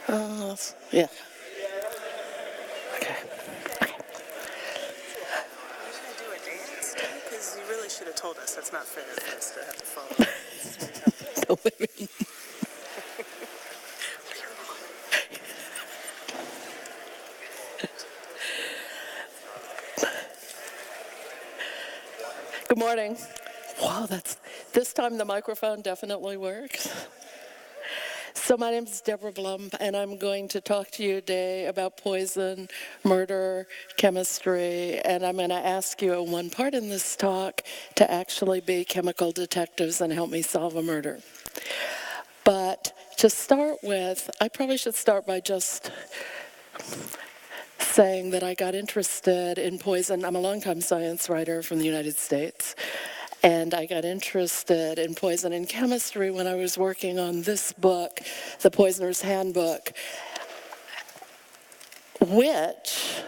Yeah. Okay. Should I do a dance? Because you really should have told us. That's not fair for us to have to follow. No, wait a minute. Good morning. Wow, this time the microphone definitely works. So my name is Deborah Blum, and I'm going to talk to you today about poison, murder, chemistry, and I'm going to ask you at one part in this talk to actually be chemical detectives and help me solve a murder. But to start with, I probably should start by just saying that I got interested in poison. I'm a longtime science writer from the United States. And I got interested in poison and chemistry when I was working on this book, The Poisoner's Handbook, which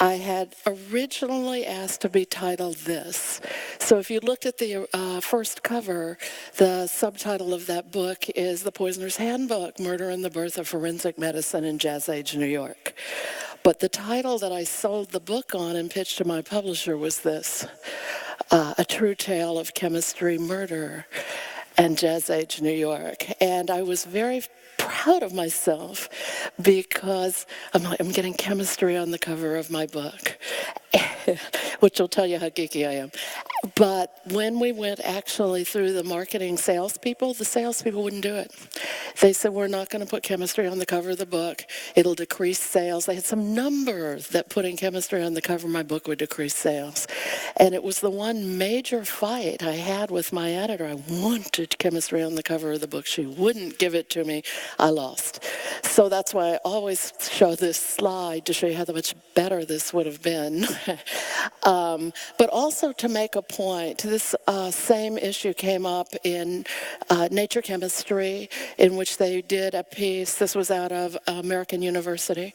I had originally asked to be titled this. So if you looked at the first cover, the subtitle of that book is The Poisoner's Handbook, Murder and the Birth of Forensic Medicine in Jazz Age New York. But the title that I sold the book on and pitched to my publisher was this, A True Tale of Chemistry, Murder, and Jazz Age New York. And I was very proud of myself because I'm getting chemistry on the cover of my book, which will tell you how geeky I am. But when we went actually through the marketing salespeople, the salespeople wouldn't do it. They said, we're not going to put chemistry on the cover of the book. It'll decrease sales. They had some number that putting chemistry on the cover of my book would decrease sales. And it was the one major fight I had with my editor. I wanted chemistry on the cover of the book. She wouldn't give it to me. I lost. So that's why I always show this slide to show you how much better this would have been. But also to make a point, this same issue came up in Nature Chemistry, in which they did a piece, this was out of American University,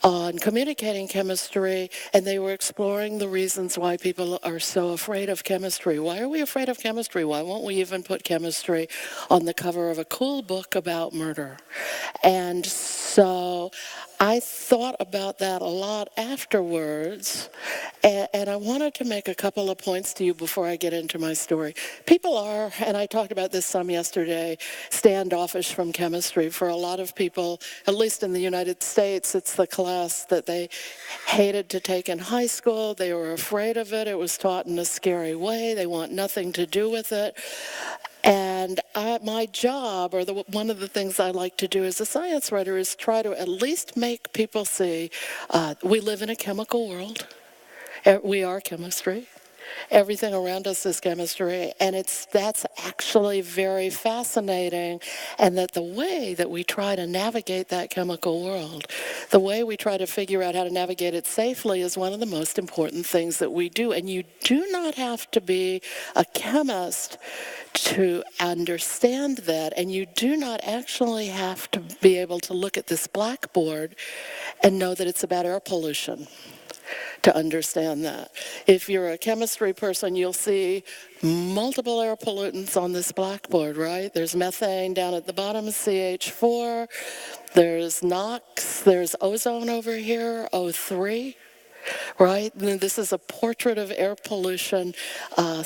on communicating chemistry, and they were exploring the reasons why people are so afraid of chemistry. Why are we afraid of chemistry? Why won't we even put chemistry on the cover of a cool book about murder? And so I thought about that a lot afterwards, and I wanted to make a couple of points to you before I get into my story. People are, and I talked about this some yesterday, standoffish from chemistry. For a lot of people, at least in the United States, it's the class that they hated to take in high school. They were afraid of it. It was taught in a scary way. They want nothing to do with it. And my job, or one of the things I like to do as a science writer, is try to at least make people see we live in a chemical world. We are chemistry. Everything around us is chemistry, and that's actually very fascinating, and that the way that we try to navigate that chemical world, the way we try to figure out how to navigate it safely is one of the most important things that we do. And you do not have to be a chemist to understand that, and you do not actually have to be able to look at this blackboard and know that it's about air pollution to understand that. If you're a chemistry person, you'll see multiple air pollutants on this blackboard, right? There's methane down at the bottom, CH4. There's NOx. There's ozone over here, O3. Right? And this is a portrait of air pollution on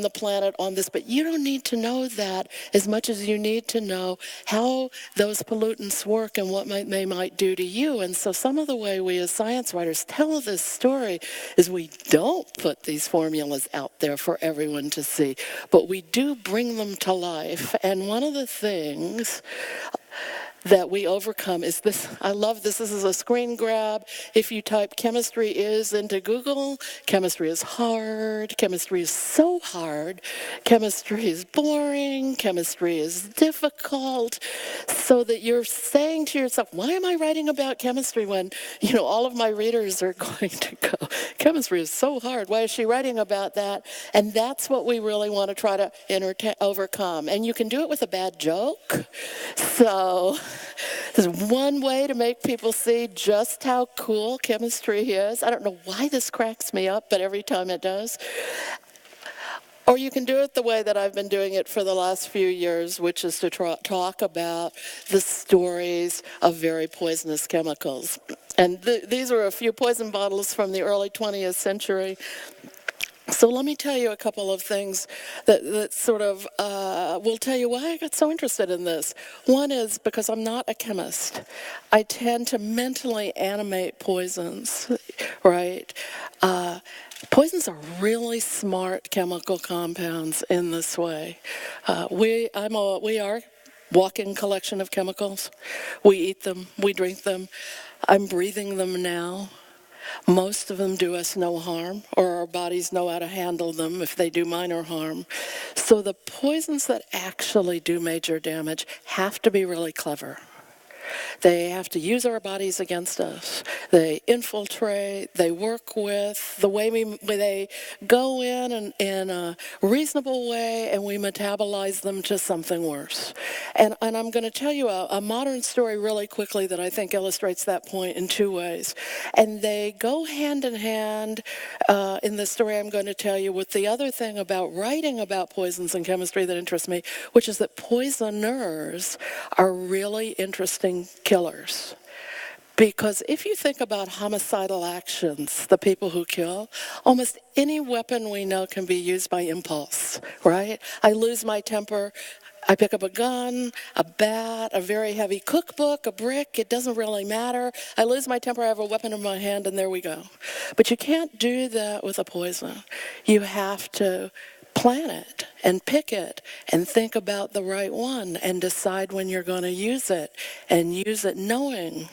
the planet on this, but you don't need to know that as much as you need to know how those pollutants work and what they might do to you. And so some of the way we as science writers tell this story is we don't put these formulas out there for everyone to see, but we do bring them to life. And one of the things that we overcome is this. I love this. This is a screen grab. If you type chemistry is into Google, chemistry is hard. Chemistry is so hard. Chemistry is boring. Chemistry is difficult. So that you're saying to yourself, why am I writing about chemistry when, all of my readers are going to go, chemistry is so hard. Why is she writing about that? And that's what we really want to try to overcome. And you can do it with a bad joke. So there's one way to make people see just how cool chemistry is. I don't know why this cracks me up, but every time it does. Or you can do it the way that I've been doing it for the last few years, which is to talk about the stories of very poisonous chemicals. And these are a few poison bottles from the early 20th century. So let me tell you a couple of things that sort of will tell you why I got so interested in this. One is because I'm not a chemist. I tend to mentally animate poisons, right? Poisons are really smart chemical compounds in this way. We are walking collection of chemicals. We eat them, we drink them. I'm breathing them now. Most of them do us no harm, or our bodies know how to handle them if they do minor harm. So the poisons that actually do major damage have to be really clever. They have to use our bodies against us. They infiltrate, they work with, the way they go in a reasonable way, and we metabolize them to something worse. And I'm going to tell you a modern story really quickly that I think illustrates that point in two ways. And they go hand in hand in the story I'm going to tell you with the other thing about writing about poisons and chemistry that interests me, which is that poisoners are really interesting killers. Because if you think about homicidal actions, the people who kill, almost any weapon we know can be used by impulse, right? I lose my temper, I pick up a gun, a bat, a very heavy cookbook, a brick, it doesn't really matter. I lose my temper, I have a weapon in my hand, and there we go. But you can't do that with a poison. You have to plan it and pick it and think about the right one and decide when you're going to use it and use it knowing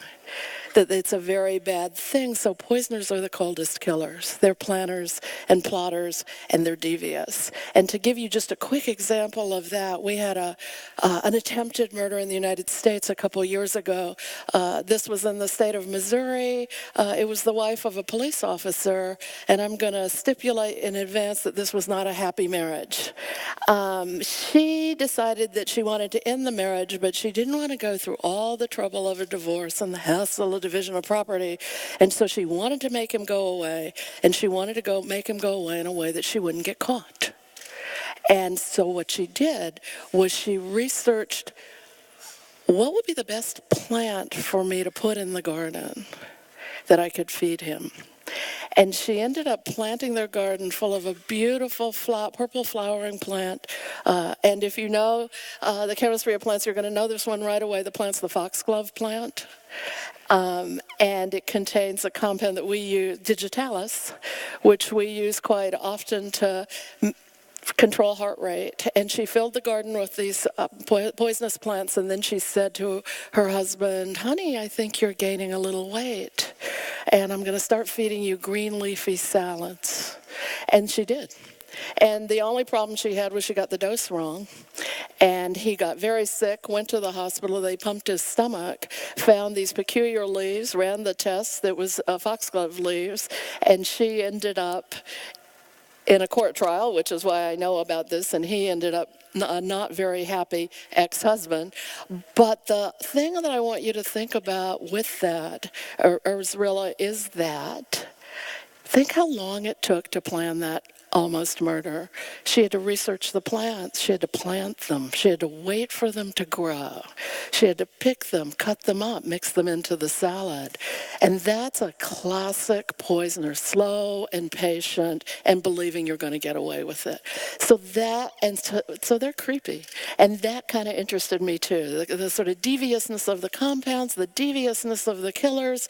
that it's a very bad thing. So poisoners are the coldest killers. They're planners and plotters, and they're devious. And to give you just a quick example of that, we had an attempted murder in the United States a couple years ago. This was in the state of Missouri. It was the wife of a police officer, and I'm going to stipulate in advance that this was not a happy marriage. She decided that she wanted to end the marriage, but she didn't want to go through all the trouble of a divorce and the hassle of division of property, and so she wanted to make him go away, and she wanted to make him go away in a way that she wouldn't get caught. And so what she did was she researched what would be the best plant for me to put in the garden that I could feed him. And she ended up planting their garden full of a beautiful purple flowering plant. And if you know the chemistry of plants, you're going to know this one right away. The plant's the foxglove plant. And it contains a compound that we use, digitalis, which we use quite often to control heart rate. And she filled the garden with these poisonous plants, and then she said to her husband, "Honey, I think you're gaining a little weight, and I'm going to start feeding you green leafy salads." And she did. And the only problem she had was she got the dose wrong. And he got very sick, went to the hospital, they pumped his stomach, found these peculiar leaves, ran the test that was foxglove leaves, and she ended up in a court trial, which is why I know about this, and he ended up a not very happy ex-husband. But the thing that I want you to think about with that, is that think how long it took to plan that almost murder. She had to research the plants. She had to plant them. She had to wait for them to grow. She had to pick them, cut them up, mix them into the salad. And that's a classic poisoner, slow and patient and believing you're going to get away with it. So they're creepy. And that kind of interested me too, the sort of deviousness of the compounds, the deviousness of the killers.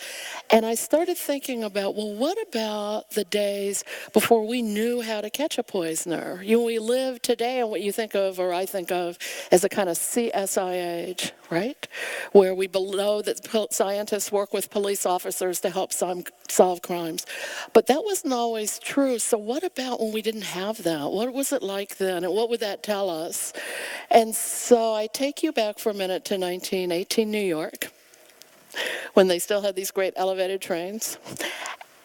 And I started thinking about, well, what about the days before we knew how to catch a poisoner? We live today in what you think of, or I think of, as a kind of CSI age, right? Where we know that scientists work with police officers to help solve crimes. But that wasn't always true. So what about when we didn't have that? What was it like then? And what would that tell us? And so I take you back for a minute to 1918 New York, when they still had these great elevated trains.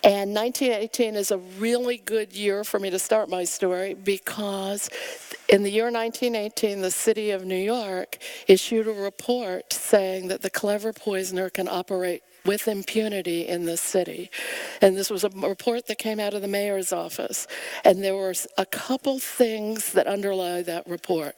And 1918 is a really good year for me to start my story because In the year 1918, the city of New York issued a report saying that the clever poisoner can operate with impunity in this city. And this was a report that came out of the mayor's office. And there were a couple things that underlie that report.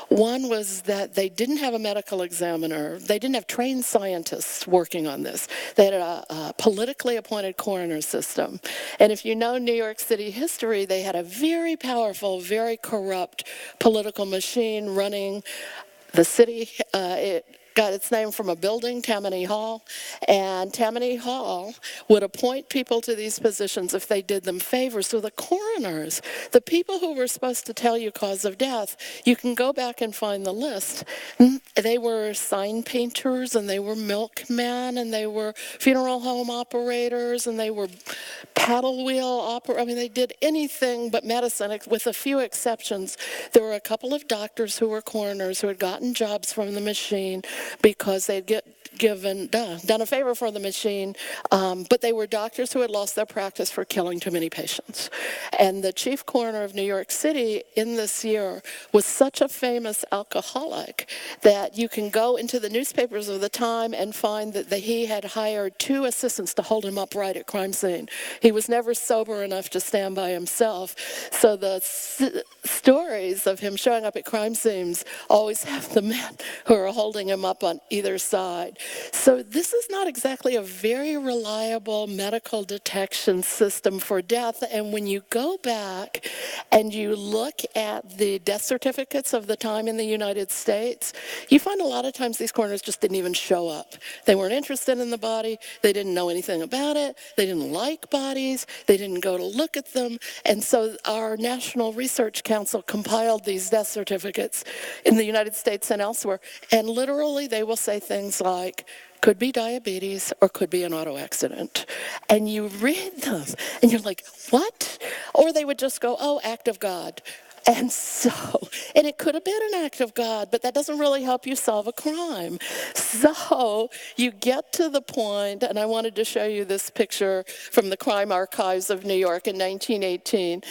One was that they didn't have a medical examiner. They didn't have trained scientists working on this. They had a politically appointed coroner system. And if you know New York City history, they had a very powerful, very corrupt political machine running the city. It got its name from a building, Tammany Hall, and Tammany Hall would appoint people to these positions if they did them favors. So the coroners, the people who were supposed to tell you cause of death, you can go back and find the list. They were sign painters, and they were milkmen, and they were funeral home operators, and they were paddle wheel operators. I mean, they did anything but medicine, with a few exceptions. There were a couple of doctors who were coroners who had gotten jobs from the machine because they'd done a favor for the machine, but they were doctors who had lost their practice for killing too many patients. And the chief coroner of New York City in this year was such a famous alcoholic that you can go into the newspapers of the time and find that he had hired 2 assistants to hold him upright at crime scene. He was never sober enough to stand by himself. So the stories of him showing up at crime scenes always have the men who are holding him up on either side. So this is not exactly a very reliable medical detection system for death. And when you go back and you look at the death certificates of the time in the United States, you find a lot of times these coroners just didn't even show up. They weren't interested in the body. They didn't know anything about it. They didn't like bodies. They didn't go to look at them. And so our National Research Council compiled these death certificates in the United States and elsewhere. And literally they will say things like, could be diabetes or could be an auto accident. And you read them and you're like, what? Or they would just go, oh, act of God. And it could have been an act of God, but that doesn't really help you solve a crime. So you get to the point, and I wanted to show you this picture from the Crime Archives of New York in 1918.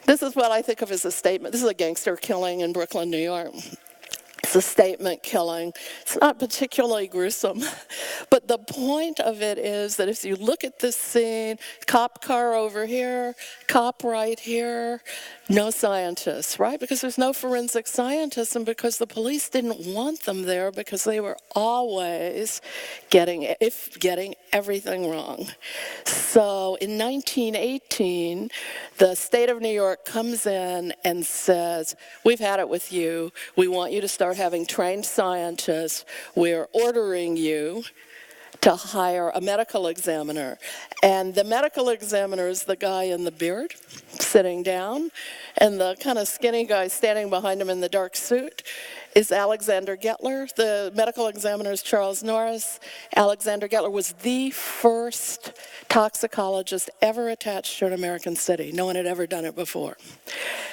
This is what I think of as a statement. This is a gangster killing in Brooklyn, New York. It's a statement killing. It's not particularly gruesome. But the point of it is that if you look at this scene, cop car over here, cop right here, no scientists, right? Because there's no forensic scientists, and because the police didn't want them there because they were always getting everything wrong. So in 1918, the state of New York comes in and says, we've had it with you. We want you to start having trained scientists. We're ordering you to hire a medical examiner. And the medical examiner is the guy in the beard sitting down, and the kind of skinny guy standing behind him in the dark suit is Alexander Gettler. The medical examiner is Charles Norris. Alexander Gettler was the first toxicologist ever attached to an American city. No one had ever done it before.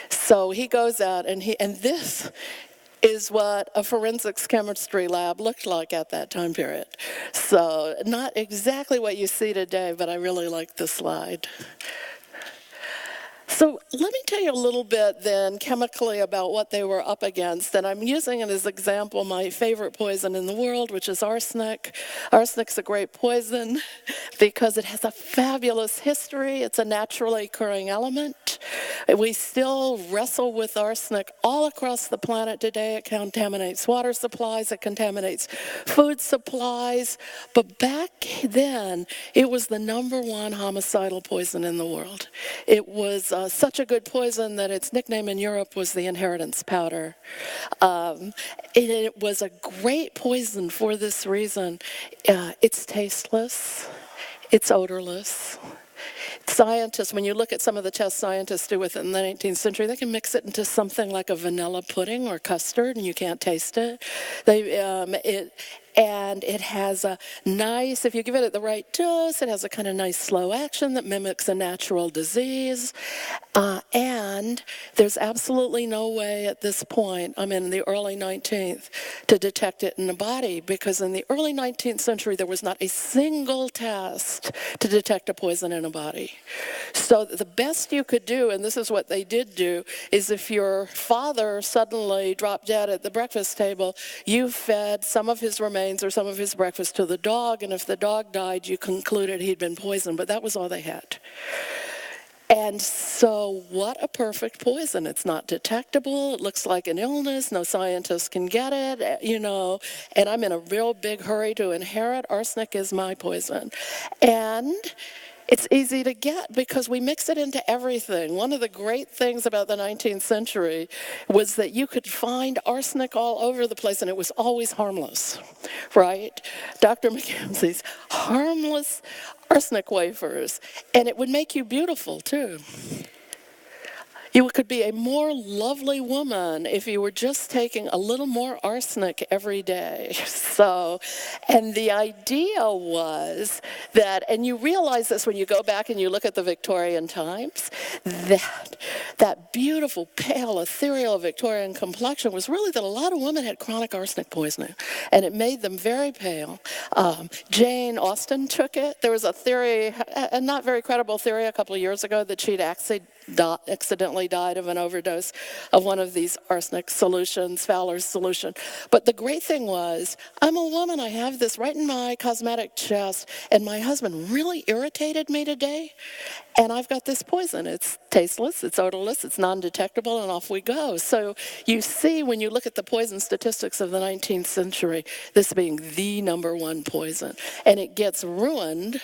So he goes out, and this is what a forensics chemistry lab looked like at that time period. So not exactly what you see today, but I really like this slide. So let me tell you a little bit then chemically about what they were up against. And I'm using it as example my favorite poison in the world, which is arsenic. Arsenic's a great poison because it has a fabulous history. It's a naturally occurring element. We still wrestle with arsenic all across the planet today. It contaminates water supplies, it contaminates food supplies. But back then, it was the #1 homicidal poison in the world. It was such a good poison that its nickname in Europe was the inheritance powder. It was a great poison for this reason. It's tasteless, it's odorless. Scientists, when you look at some of the tests scientists do with it in the 19th century, they can mix it into something like a vanilla pudding or custard, and you can't taste it. And it has a nice, if you give it at the right dose, it has a kind of nice slow action that mimics a natural disease. And there's absolutely no way at this point, I'm in the early 19th, to detect it in the body, because in the early 19th century, there was not a single test to detect a poison in a body. So the best you could do, and this is what they did do, is if your father suddenly dropped dead at the breakfast table, you fed some of his remains or some of his breakfast to the dog, and if the dog died, you concluded he'd been poisoned, but that was all they had. And so what a perfect poison. It's not detectable. It looks like an illness. No scientist can get it, and I'm in a real big hurry to inherit. Arsenic is my poison. And it's easy to get because we mix it into everything. One of the great things about the 19th century was that you could find arsenic all over the place, and it was always harmless, right? Dr. McKenzie's harmless arsenic wafers, and it would make you beautiful, too. You could be a more lovely woman if you were just taking a little more arsenic every day. So, and the idea was that, and you realize this when you go back and you look at the Victorian times, that beautiful, pale, ethereal Victorian complexion was really that a lot of women had chronic arsenic poisoning, and it made them very pale. Jane Austen took it. There was a theory, a not very credible theory a couple of years ago, that she'd accidentally died of an overdose of one of these arsenic solutions, Fowler's solution. But the great thing was, I'm a woman, I have this right in my cosmetic chest, and my husband really irritated me today, and I've got this poison. It's tasteless, it's odorless, it's non-detectable, and off we go. So you see, when you look at the poison statistics of the 19th century, this being the number one poison, and it gets ruined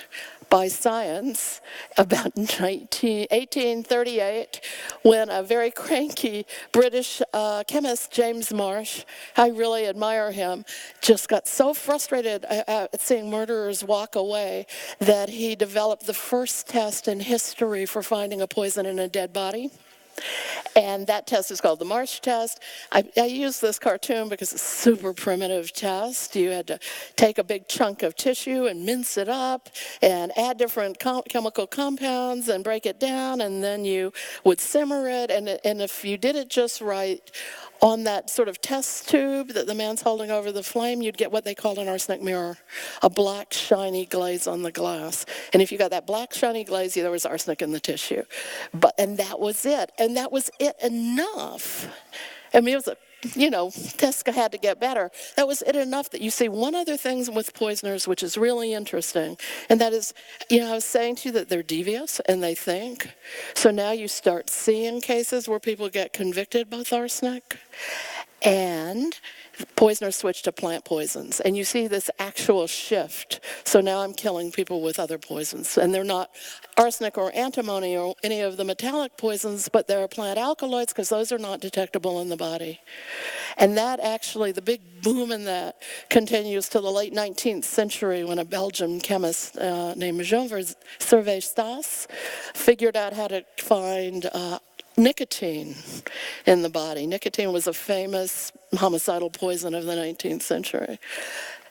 by science about 1838, when a very cranky British chemist, James Marsh, I really admire him, just got so frustrated at seeing murderers walk away that he developed the first test in history for finding a poison in a dead body. And that test is called the Marsh test. I use this cartoon because it's a super primitive test. You had to take a big chunk of tissue and mince it up and add different chemical compounds and break it down, and then you would simmer it. And if you did it just right, on that sort of test tube that the man's holding over the flame, you'd get what they called an arsenic mirror, a black shiny glaze on the glass. And if you got that black shiny glaze, there was arsenic in the tissue. And that was it. And that was it enough. I mean, it was test had to get better. That was it enough that you see one other thing with poisoners, which is really interesting. And that is, I was saying to you that they're devious and they think. So now you start seeing cases where people get convicted with arsenic. And poisoners switch to plant poisons. And you see this actual shift. So now I'm killing people with other poisons. And they're not arsenic or antimony or any of the metallic poisons, but they're plant alkaloids, because those are not detectable in the body. And that actually, the big boom in that continues to the late 19th century, when a Belgian chemist named Jean Serge Stas figured out how to find nicotine in the body. Nicotine was a famous homicidal poison of the 19th century.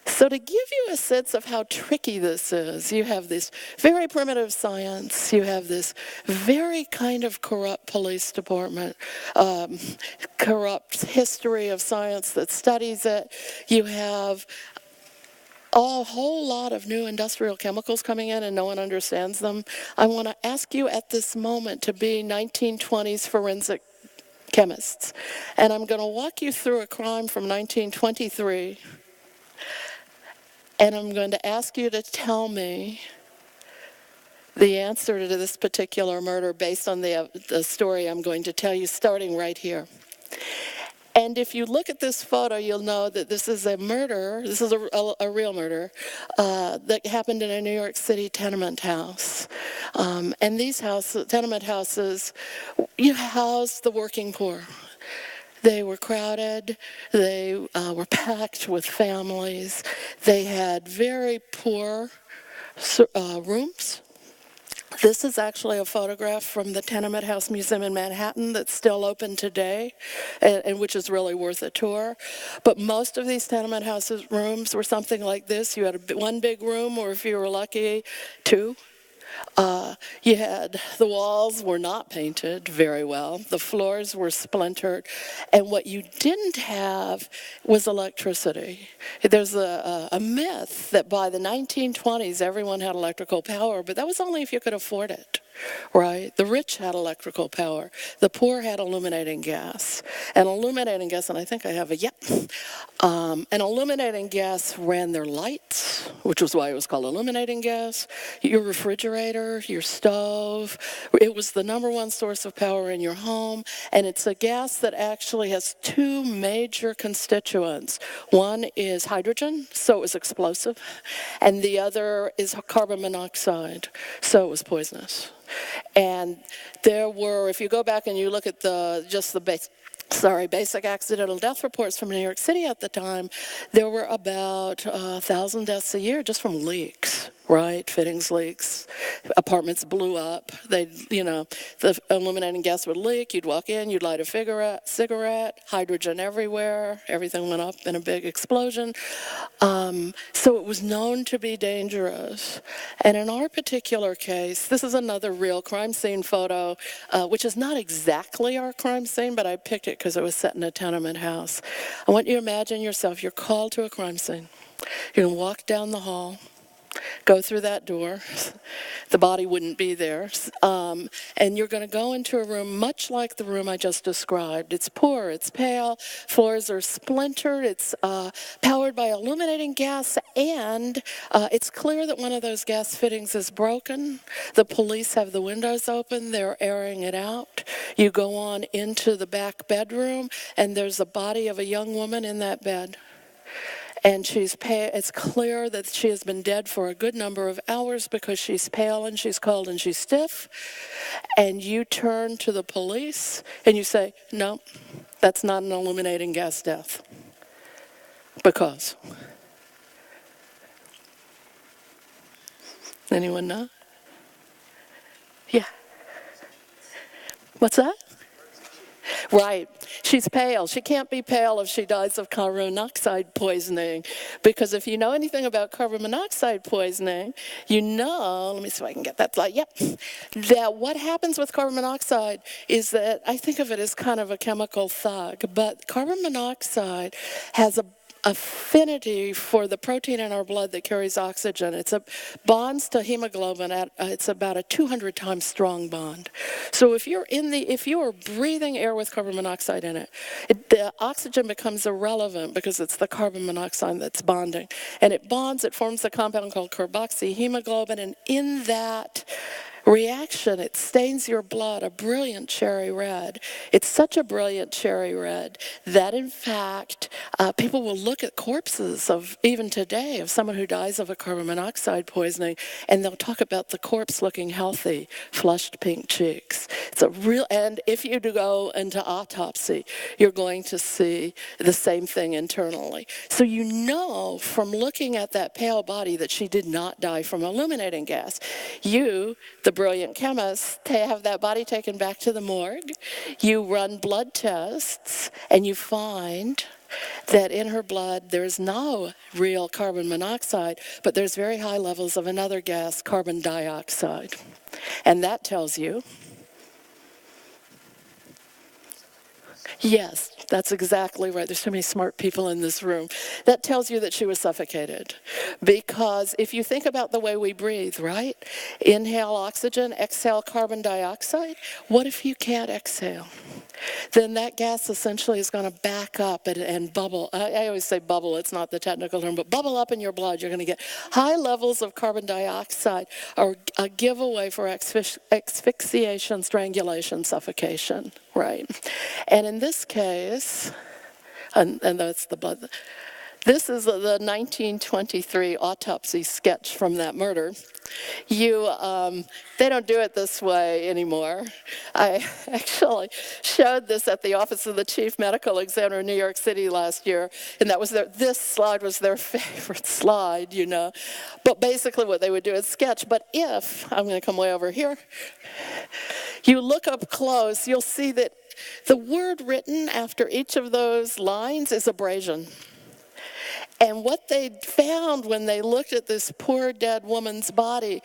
So to give you a sense of how tricky this is, you have this very primitive science, you have this very kind of corrupt police department, corrupt history of science that studies it, you have a whole lot of new industrial chemicals coming in and no one understands them. I want to ask you at this moment to be 1920s forensic chemists. And I'm going to walk you through a crime from 1923. And I'm going to ask you to tell me the answer to this particular murder based on the story I'm going to tell you, starting right here. And if you look at this photo, you'll know that this is a murder, this is a real murder, that happened in a New York City tenement house. And these tenement houses, housed the working poor. They were crowded, they were packed with families, they had very poor rooms. This is actually a photograph from the Tenement House Museum in Manhattan that's still open today, and which is really worth a tour. But most of these tenement houses rooms were something like this. You had one big room, or if you were lucky, two. You had, the walls were not painted very well. The floors were splintered. And what you didn't have was electricity. There's a myth that by the 1920s, everyone had electrical power, but that was only if you could afford it. Right? The rich had electrical power. The poor had illuminating gas. And illuminating gas, and I think I have a, yep. And illuminating gas ran their lights, which was why it was called illuminating gas, your refrigerator, your stove. It was the number one source of power in your home. And it's a gas that actually has two major constituents. One is hydrogen, so it was explosive. And the other is carbon monoxide, so it was poisonous. And there were, if you go back and you look at basic accidental death reports from New York City at the time, there were about 1,000 deaths a year just from leaks, right? Fittings leaks. Apartments blew up. The illuminating gas would leak. You'd walk in, you'd light a cigarette, hydrogen everywhere. Everything went up in a big explosion. So it was known to be dangerous. And in our particular case, this is another real crime scene photo, which is not exactly our crime scene, but I picked it because it was set in a tenement house. I want you to imagine yourself, you're called to a crime scene. You're going to walk down the hall, go through that door. The body wouldn't be there. And you're going to go into a room much like the room I just described. It's poor, it's pale, floors are splintered, it's powered by illuminating gas, and it's clear that one of those gas fittings is broken. The police have the windows open, they're airing it out. You go on into the back bedroom, and there's the body of a young woman in that bed. And she's pale. It's clear that she has been dead for a good number of hours because she's pale and she's cold and she's stiff. And you turn to the police and you say, no, that's not an illuminating gas death. Because. Anyone know? Yeah. What's that? Right. She's pale. She can't be pale if she dies of carbon monoxide poisoning. Because if you know anything about carbon monoxide poisoning, you know, let me see if I can get that slide. Yep. That what happens with carbon monoxide is that I think of it as kind of a chemical thug, but carbon monoxide has a affinity for the protein in our blood that carries oxygen. It's bonds to hemoglobin at it's about a 200 times strong bond. So if you are breathing air with carbon monoxide in it, the oxygen becomes irrelevant because it's the carbon monoxide that's bonding, and it forms a compound called carboxyhemoglobin, and in that reaction, it stains your blood a brilliant cherry red. It's such a brilliant cherry red that, in fact, people will look at corpses of, even today, of someone who dies of a carbon monoxide poisoning, and they'll talk about the corpse looking healthy, flushed pink cheeks. It's a real, and if you go into autopsy, you're going to see the same thing internally. So you know from looking at that pale body that she did not die from illuminating gas. You, the brilliant chemists, have that body taken back to the morgue. You run blood tests, and you find that in her blood there's no real carbon monoxide, but there's very high levels of another gas, carbon dioxide. And that tells you, yes, that's exactly right. There's so many smart people in this room. That tells you that she was suffocated. Because if you think about the way we breathe, right? Inhale oxygen, exhale carbon dioxide. What if you can't exhale? Then that gas essentially is going to back up and bubble. I always say bubble, it's not the technical term, but bubble up in your blood. You're going to get high levels of carbon dioxide, or a giveaway for asphyxiation, strangulation, suffocation, right? And in this case, and that's the blood. This is the 1923 autopsy sketch from that murder. They don't do it this way anymore. I actually showed this at the office of the chief medical examiner in New York City last year, and this slide was their favorite slide, you know. But basically what they would do is sketch. But if, I'm going to come way over here, you look up close, you'll see that the word written after each of those lines is abrasion. And what they found when they looked at this poor dead woman's body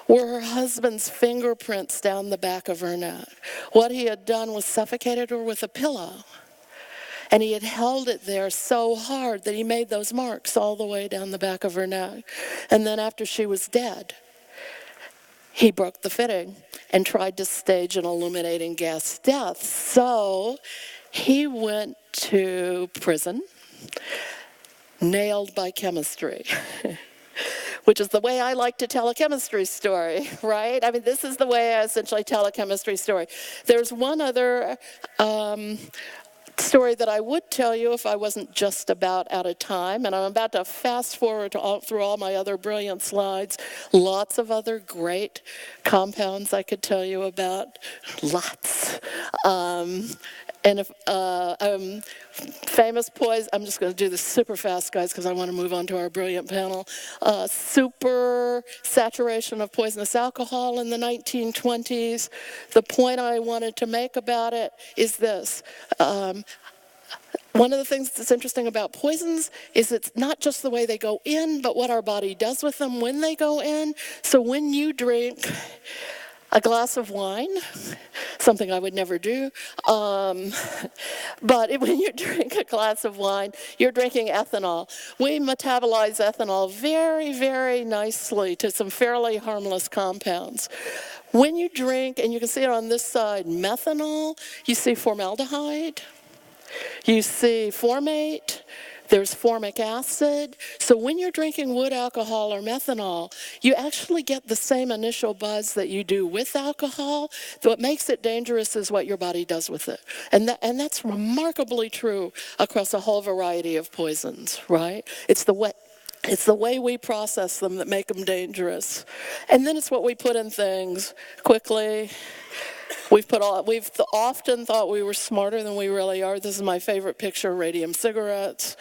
were her husband's fingerprints down the back of her neck. What he had done was suffocated her with a pillow. And he had held it there so hard that he made those marks all the way down the back of her neck. And then after she was dead, he broke the fitting and tried to stage an illuminating gas death. So he went to prison, nailed by chemistry, which is the way I like to tell a chemistry story, right? I mean, this is the way I essentially tell a chemistry story. There's one other story that I would tell you if I wasn't just about out of time, and I'm about to fast forward through all my other brilliant slides. Lots of other great compounds I could tell you about, lots. And if famous poison, I'm just going to do this super fast, guys, because I want to move on to our brilliant panel. Super saturation of poisonous alcohol in the 1920s. The point I wanted to make about it is this. One of the things that's interesting about poisons is it's not just the way they go in, but what our body does with them when they go in. So when you drink a glass of wine, something I would never do, but when you drink a glass of wine, you're drinking ethanol. We metabolize ethanol very, very nicely to some fairly harmless compounds. When you drink, and you can see it on this side, methanol, you see formaldehyde, you see formate, there's formic acid. So when you're drinking wood alcohol or methanol, you actually get the same initial buzz that you do with alcohol. What makes it dangerous is what your body does with it. And that's remarkably true across a whole variety of poisons, right? It's the way we process them that make them dangerous. And then it's what we put in things quickly. We've often thought we were smarter than we really are. This is my favorite picture: radium cigarettes,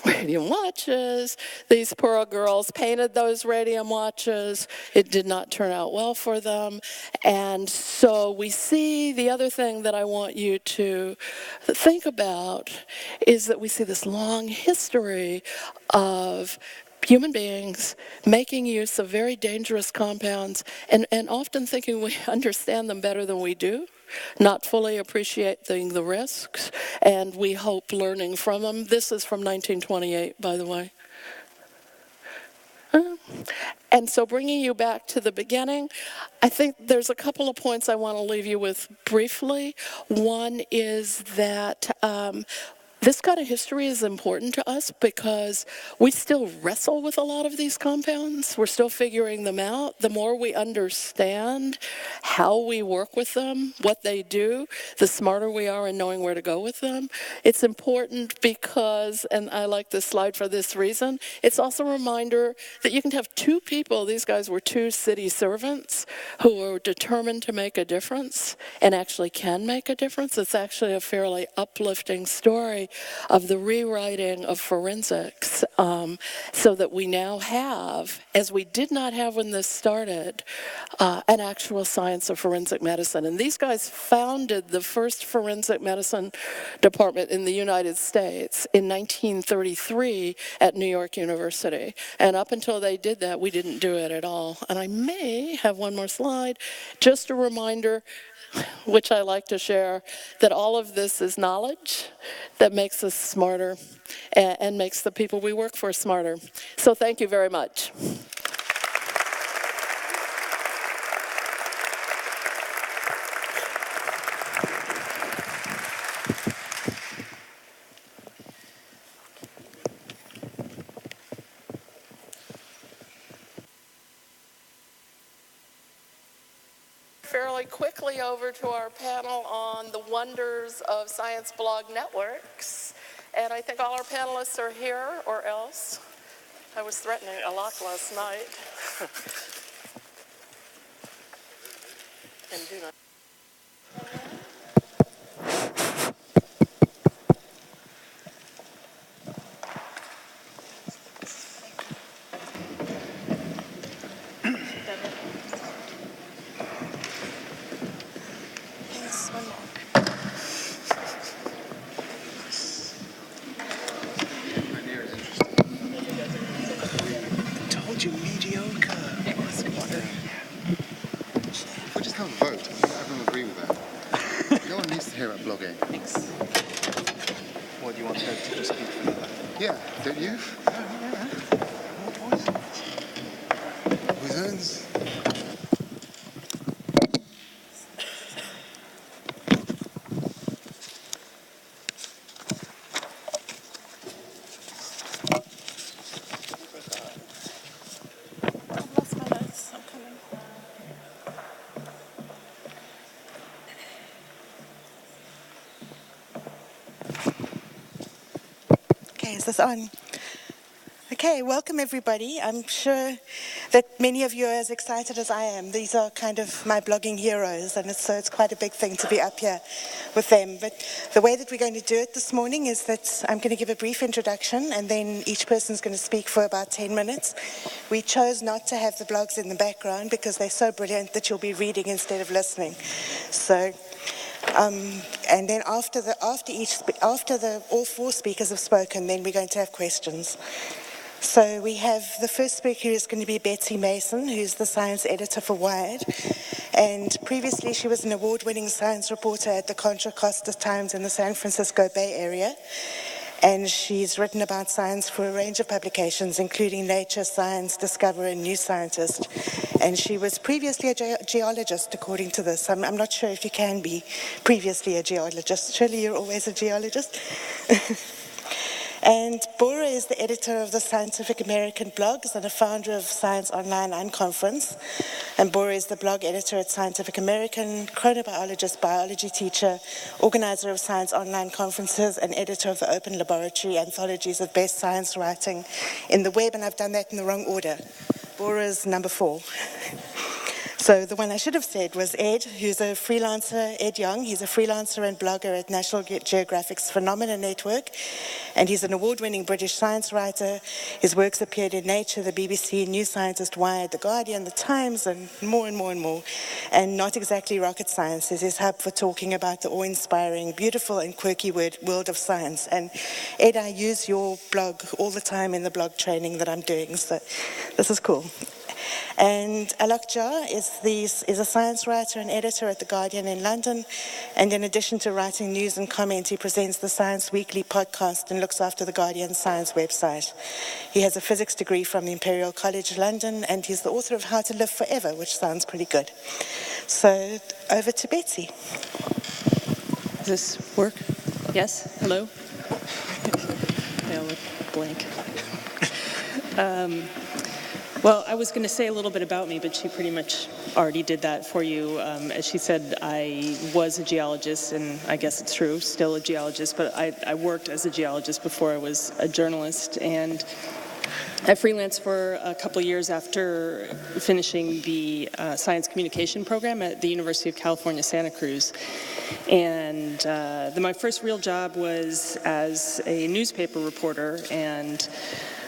radium watches. These poor girls painted those radium watches. It did not turn out well for them. And so we see, the other thing that I want you to think about is that we see this long history of human beings making use of very dangerous compounds and often thinking we understand them better than we do, not fully appreciating the risks, and we hope learning from them. This is from 1928, by the way. And so bringing you back to the beginning, I think there's a couple of points I want to leave you with briefly. One is that this kind of history is important to us because we still wrestle with a lot of these compounds. We're still figuring them out. The more we understand how we work with them, what they do, the smarter we are in knowing where to go with them. It's important because, and I like this slide for this reason, it's also a reminder that you can have two people, these guys were two city servants, who were determined to make a difference and actually can make a difference. It's actually a fairly uplifting story of the rewriting of forensics, so that we now have, as we did not have when this started, an actual science of forensic medicine. And these guys founded the first forensic medicine department in the United States in 1933 at New York University. And up until they did that, we didn't do it at all. And I may have one more slide, just a reminder, which I like to share, that all of this is knowledge that makes us smarter and makes the people we work for smarter. So thank you very much. Fairly quickly over to our panel on the wonders of science blog networks. And I think all our panelists are here, or else. I was threatening a lock last night. And do not. Yes, one more. Told you mediocre. If we just have a vote, I think everyone agree with that. No one needs to hear about blogging. Thanks. What do you want to speak for that? Yeah, don't you? Poisons? I've lost my notes. I'm coming. Okay, is this on? Okay, welcome everybody. I'm sure that many of you are as excited as I am. These are kind of my blogging heroes, and it's quite a big thing to be up here with them. But the way that we're going to do it this morning is that I'm going to give a brief introduction, and then each person's going to speak for about 10 minutes. We chose not to have the blogs in the background because they're so brilliant that you'll be reading instead of listening. So. And then after all four speakers have spoken, then we're going to have questions. So we have the first speaker is going to be Betsy Mason, who's the science editor for Wired. And previously she was an award-winning science reporter at the Contra Costa Times in the San Francisco Bay Area. And she's written about science for a range of publications, including Nature, Science, Discover, and New Scientist. And she was previously a geologist, according to this. I'm not sure if you can be previously a geologist. Surely you're always a geologist. And Bora is the editor of the Scientific American blogs and a founder of Science Online and Conference. And Bora is the blog editor at Scientific American, chronobiologist, biology teacher, organizer of Science Online conferences, and editor of the Open Laboratory anthologies of best science writing in the web. And I've done that in the wrong order. Bora's number 4. So the one I should have said was Ed, who's a freelancer, Ed Young. He's a freelancer and blogger at National Geographic's Phenomena Network, and he's an award-winning British science writer. His works appeared in Nature, the BBC, New Scientist, Wired, The Guardian, The Times, and more and more and more. And not exactly rocket science is his hub for talking about the awe-inspiring, beautiful and quirky world of science. And Ed, I use your blog all the time in the blog training that I'm doing, so this is cool. And Alok Jha is a science writer and editor at The Guardian in London. And in addition to writing news and comment, he presents the Science Weekly podcast and looks after The Guardian's science website. He has a physics degree from the Imperial College London, and he's the author of How to Live Forever, which sounds pretty good. So over to Betsy. Does this work? Yes? Hello? They all look blank. Well, I was going to say a little bit about me, but she pretty much already did that for you. As she said, I was a geologist, and I guess it's true, still a geologist, but I worked as a geologist before I was a journalist, and I freelanced for a couple of years after finishing the science communication program at the University of California, Santa Cruz. And my first real job was as a newspaper reporter, and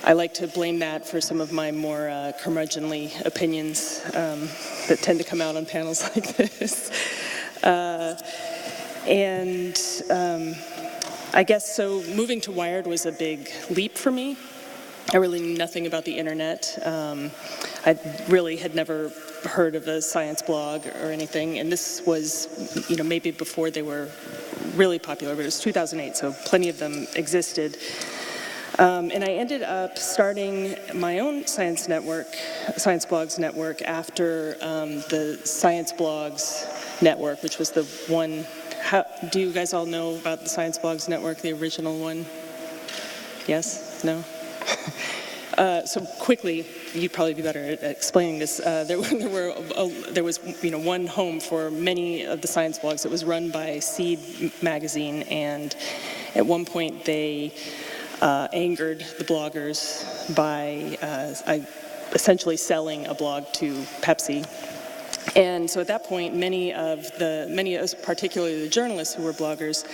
I like to blame that for some of my more curmudgeonly opinions that tend to come out on panels like this. I guess so moving to Wired was a big leap for me. I really knew nothing about the internet. I really had never heard of a science blog or anything, and this was, maybe before they were really popular, but it was 2008, so plenty of them existed. And I ended up starting my own science blogs network after the Science Blogs Network, which was the one. Do you guys all know about the Science Blogs Network, the original one? Yes? No? So quickly, you'd probably be better at explaining this. There was one home for many of the science blogs. It was run by Seed magazine, and At one point, they angered the bloggers by essentially selling a blog to Pepsi. And so at that point, many, particularly the journalists who were bloggers,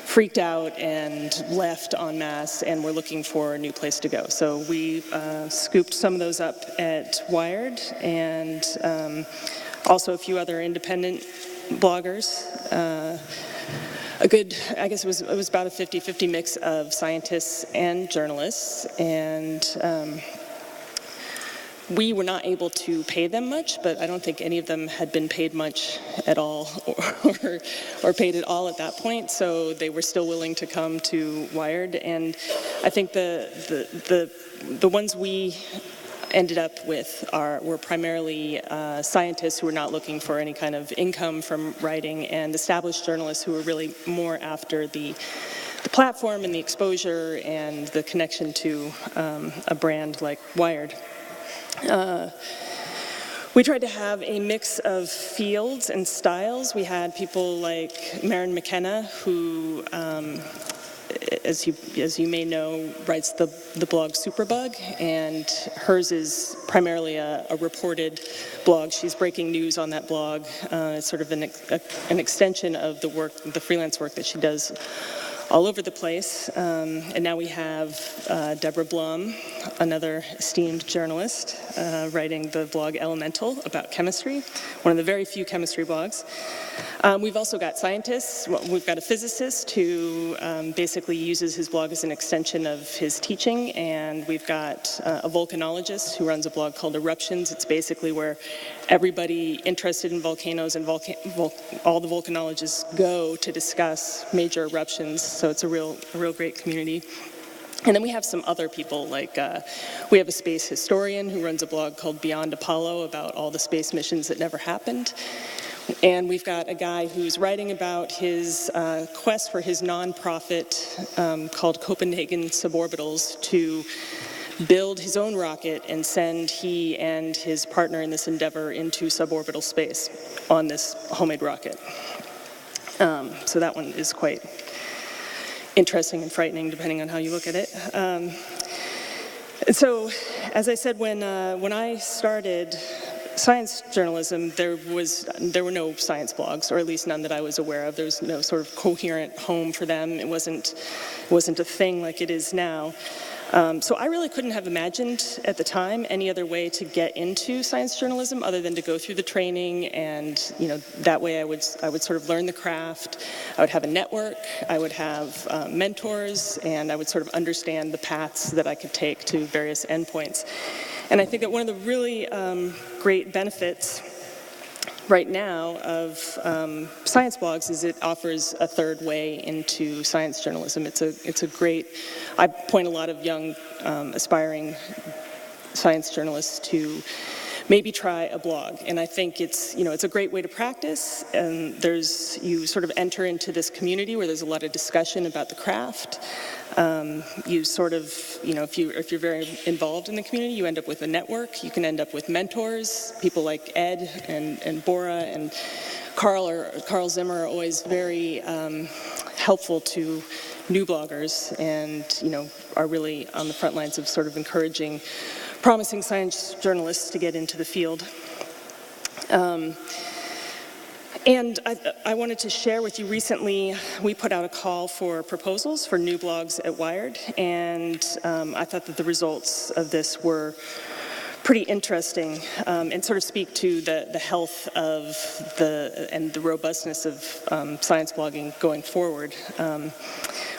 freaked out and left en masse and were looking for a new place to go. So we scooped some of those up at Wired, and also a few other independent bloggers. I guess it was about a 50-50 mix of scientists and journalists, and we were not able to pay them much, but I don't think any of them had been paid much at all or paid at all at that point, so they were still willing to come to Wired. And I think the ones we ended up with were primarily scientists who were not looking for any kind of income from writing, and established journalists who were really more after the platform and the exposure and the connection to a brand like Wired. We tried to have a mix of fields and styles. We had people like Maren McKenna, who, as you may know, writes the blog Superbug, and hers is primarily a reported blog. She's breaking news on that blog. It's sort of an extension of the freelance work that she does all over the place. And now we have Deborah Blum, another esteemed journalist, writing the blog Elemental about chemistry, one of the very few chemistry blogs. We've also got scientists. We've got a physicist who basically uses his blog as an extension of his teaching, and we've got a volcanologist who runs a blog called Eruptions. It's basically where everybody interested in volcanoes and all the volcanologists go to discuss major eruptions, so it's a real great community. And then we have some other people, like we have a space historian who runs a blog called Beyond Apollo about all the space missions that never happened. And we've got a guy who's writing about his quest for his nonprofit called Copenhagen Suborbitals to build his own rocket and send he and his partner in this endeavor into suborbital space on this homemade rocket. So that one is quite interesting and frightening, depending on how you look at it. And so, as I said, when I started science journalism, there were no science blogs, or at least none that I was aware of. There was no sort of coherent home for them. It wasn't a thing like it is now. So I really couldn't have imagined at the time any other way to get into science journalism other than to go through the training, and that way I would sort of learn the craft. I would have a network, I would have mentors, and I would sort of understand the paths that I could take to various endpoints. And I think that one of the really great benefits right now of science blogs is it offers a third way into science journalism. It's a great, I point a lot of young aspiring science journalists to maybe try a blog. And I think it's a great way to practice, and you sort of enter into this community where there's a lot of discussion about the craft. You sort of, if you're very involved in the community, you end up with a network. You can end up with mentors, people like Ed and Bora and Carl Zimmer are always very helpful to new bloggers, and are really on the front lines of sort of encouraging promising science journalists to get into the field. And I wanted to share with you, recently we put out a call for proposals for new blogs at Wired, and I thought that the results of this were pretty interesting and sort of speak to the health of and the robustness of science blogging going forward.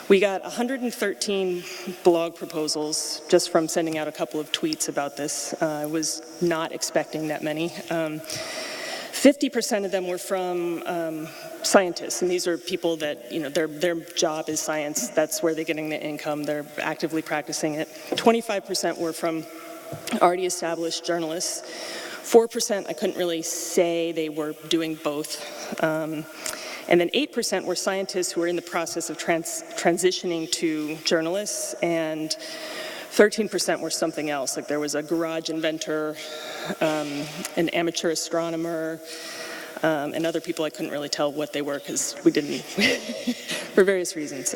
We got 113 blog proposals just from sending out a couple of tweets about this. I was not expecting that many. 50% of them were from scientists, and these are people that, their job is science. That's where they're getting the income. They're actively practicing it. 25% were from already established journalists. 4% I couldn't really say they were doing both. And then 8% were scientists who were in the process of transitioning to journalists, and 13% were something else. Like there was a garage inventor, an amateur astronomer, and other people I couldn't really tell what they were because we didn't, for various reasons.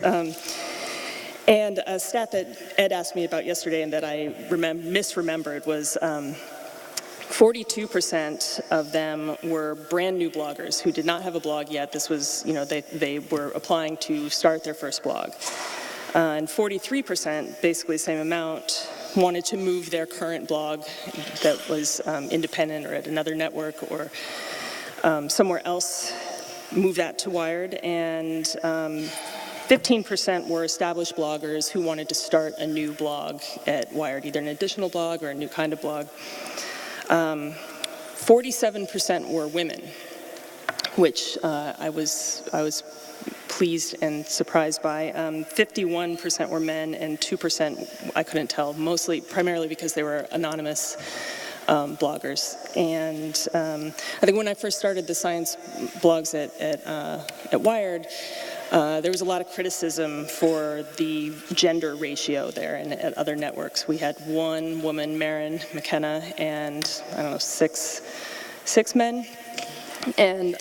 And a stat that Ed asked me about yesterday and that I misremembered was 42% of them were brand new bloggers who did not have a blog yet. This was, they were applying to start their first blog. And 43%, basically the same amount, wanted to move their current blog that was independent or at another network or somewhere else, move that to Wired. And 15% were established bloggers who wanted to start a new blog at Wired, either an additional blog or a new kind of blog. 47% were women, which I was pleased and surprised by. 51% were men, and 2% I couldn't tell, primarily because they were anonymous bloggers. And I think when I first started the science blogs at Wired, there was a lot of criticism for the gender ratio there, and at other networks we had one woman, Marin McKenna, and I don't know, six men, and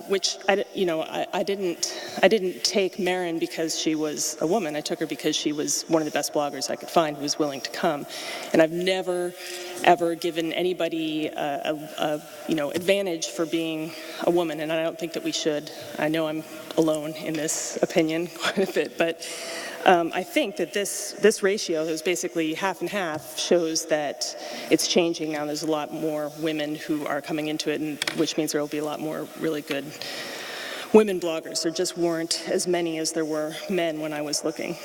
which I didn't take Marin because she was a woman. I took her because she was one of the best bloggers I could find who was willing to come, and I've never ever given anybody advantage for being a woman, and I don't think that we should. I know I'm alone in this opinion quite a bit, but I think that this ratio, that was basically half and half, shows that it's changing now. There's a lot more women who are coming into it, and which means there will be a lot more really good women bloggers. There just weren't as many as there were men when I was looking.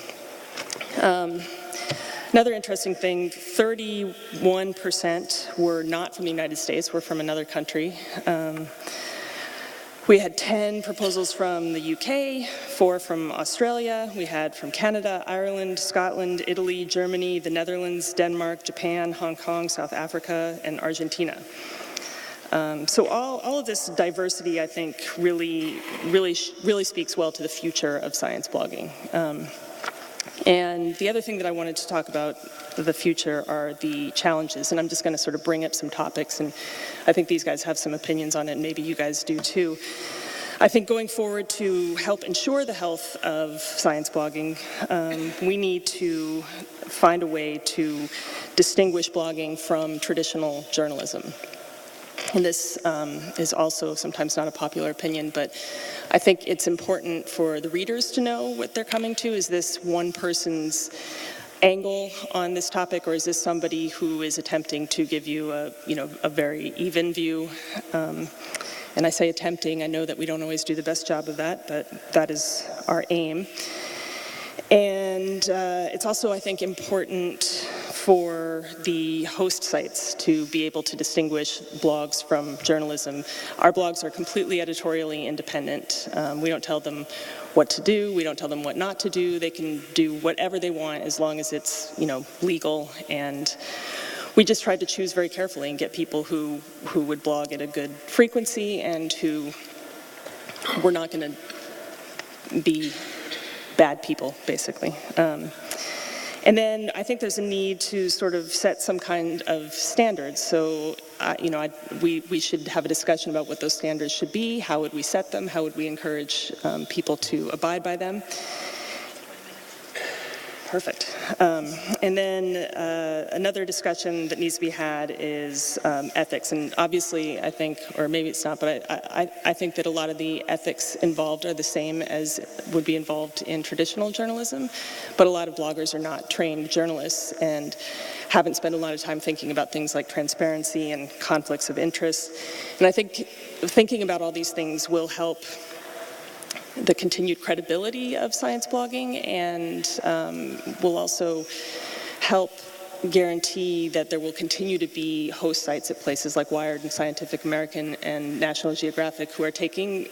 Another interesting thing, 31% were not from the United States, were from another country. We had 10 proposals from the UK, 4 from Australia. We had from Canada, Ireland, Scotland, Italy, Germany, the Netherlands, Denmark, Japan, Hong Kong, South Africa, and Argentina. So all of this diversity, I think, really speaks well to the future of science blogging. And the other thing that I wanted to talk about the future are the challenges, and I'm just going to sort of bring up some topics, and I think these guys have some opinions on it, and maybe you guys do too. I think going forward, to help ensure the health of science blogging, we need to find a way to distinguish blogging from traditional journalism. And this is also sometimes not a popular opinion, but I think it's important for the readers to know what they're coming to. Is this one person's angle on this topic, or is this somebody who is attempting to give you a very even view? And I say attempting. I know that we don't always do the best job of that, but that is our aim. And it's also, I think, important for the host sites to be able to distinguish blogs from journalism. Our blogs are completely editorially independent. We don't tell them what to do. We don't tell them what not to do. They can do whatever they want as long as it's, legal. And we just tried to choose very carefully and get people who would blog at a good frequency and who were not going to be bad people, basically. And then I think there's a need to sort of set some kind of standards. So, we should have a discussion about what those standards should be. How would we set them? How would we encourage people to abide by them? Perfect. And then another discussion that needs to be had is ethics. And obviously, I think, or maybe it's not, but I think that a lot of the ethics involved are the same as would be involved in traditional journalism. But a lot of bloggers are not trained journalists and haven't spent a lot of time thinking about things like transparency and conflicts of interest. And I think thinking about all these things will help the continued credibility of science blogging, and will also help guarantee that there will continue to be host sites at places like Wired and Scientific American and National Geographic who are taking,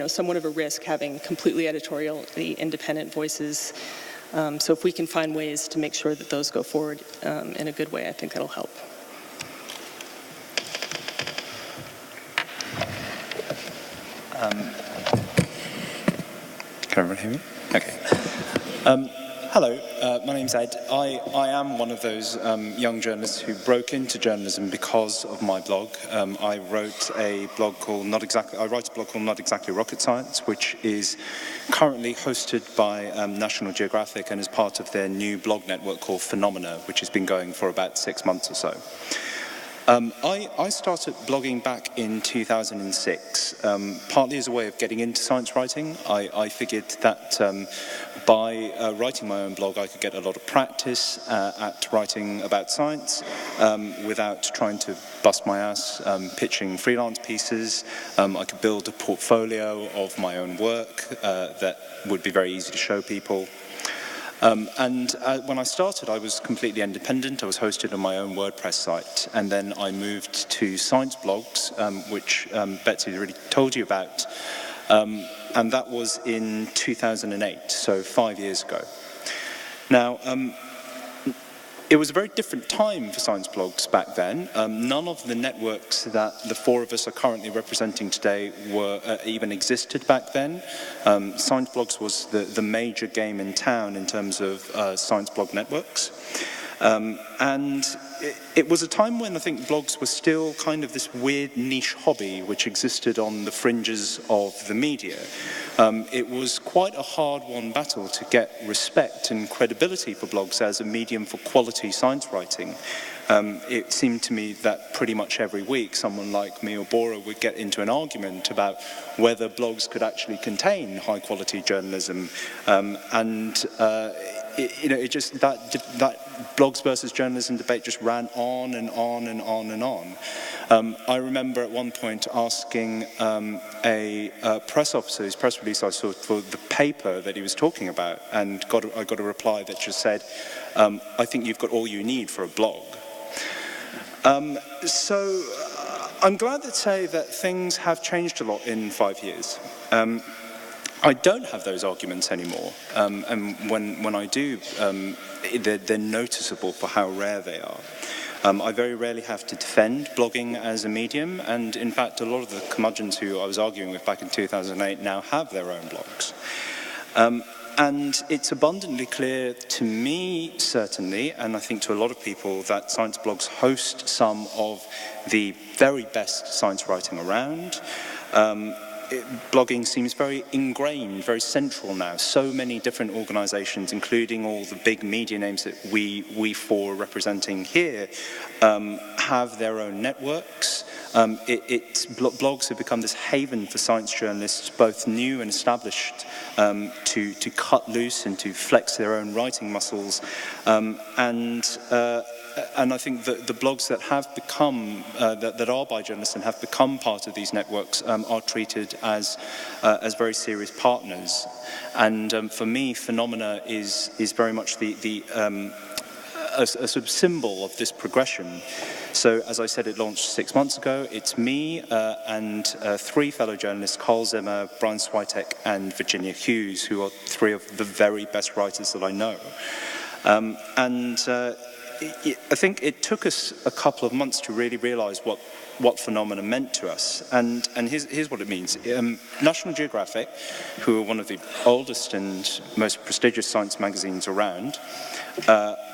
somewhat of a risk having completely editorially independent voices. So if we can find ways to make sure that those go forward in a good way, I think that'll help. Can everyone hear me? Okay. Hello, my name's Ed. I am one of those young journalists who broke into journalism because of my blog. I wrote a blog called Not Exactly Rocket Science, which is currently hosted by National Geographic and is part of their new blog network called Phenomena, which has been going for about 6 months or so. I started blogging back in 2006, partly as a way of getting into science writing. I figured that by writing my own blog, I could get a lot of practice at writing about science without trying to bust my ass pitching freelance pieces. I could build a portfolio of my own work that would be very easy to show people. When I started, I was completely independent. I was hosted on my own WordPress site, and then I moved to science blogs, which Betsy already told you about, and that was in 2008, so 5 years ago. Now, it was a very different time for science blogs back then. None of the networks that the four of us are currently representing today were even existed back then. Science blogs was the major game in town in terms of science blog networks. And it was a time when I think blogs were still kind of this weird niche hobby which existed on the fringes of the media. It was quite a hard-won battle to get respect and credibility for blogs as a medium for quality science writing. It seemed to me that pretty much every week someone like me or Bora would get into an argument about whether blogs could actually contain high-quality journalism. That blogs versus journalism debate just ran on and on and on and on. I remember at one point asking a press officer whose press release I saw for the paper that he was talking about, and I got a reply that just said, I think you've got all you need for a blog. So I'm glad to say that things have changed a lot in 5 years. I don't have those arguments anymore, and when I do, they're noticeable for how rare they are. I very rarely have to defend blogging as a medium, and in fact a lot of the curmudgeons who I was arguing with back in 2008 now have their own blogs. And it's abundantly clear to me, certainly, and I think to a lot of people, that science blogs host some of the very best science writing around. Blogging seems very ingrained, very central now. So many different organisations, including all the big media names that we four are representing here, have their own networks. Blogs have become this haven for science journalists, both new and established, to cut loose and to flex their own writing muscles. And I think that the blogs that have become, that are by journalists and have become part of these networks are treated as very serious partners. And for me, Phenomena is very much a sort of symbol of this progression. So, as I said, it launched 6 months ago. It's me and 3 fellow journalists, Carl Zimmer, Brian Switek, and Virginia Hughes, who are 3 of the very best writers that I know. I think it took us a couple of months to really realise what Phenomena meant to us. And here's what it means. National Geographic, who are one of the oldest and most prestigious science magazines around,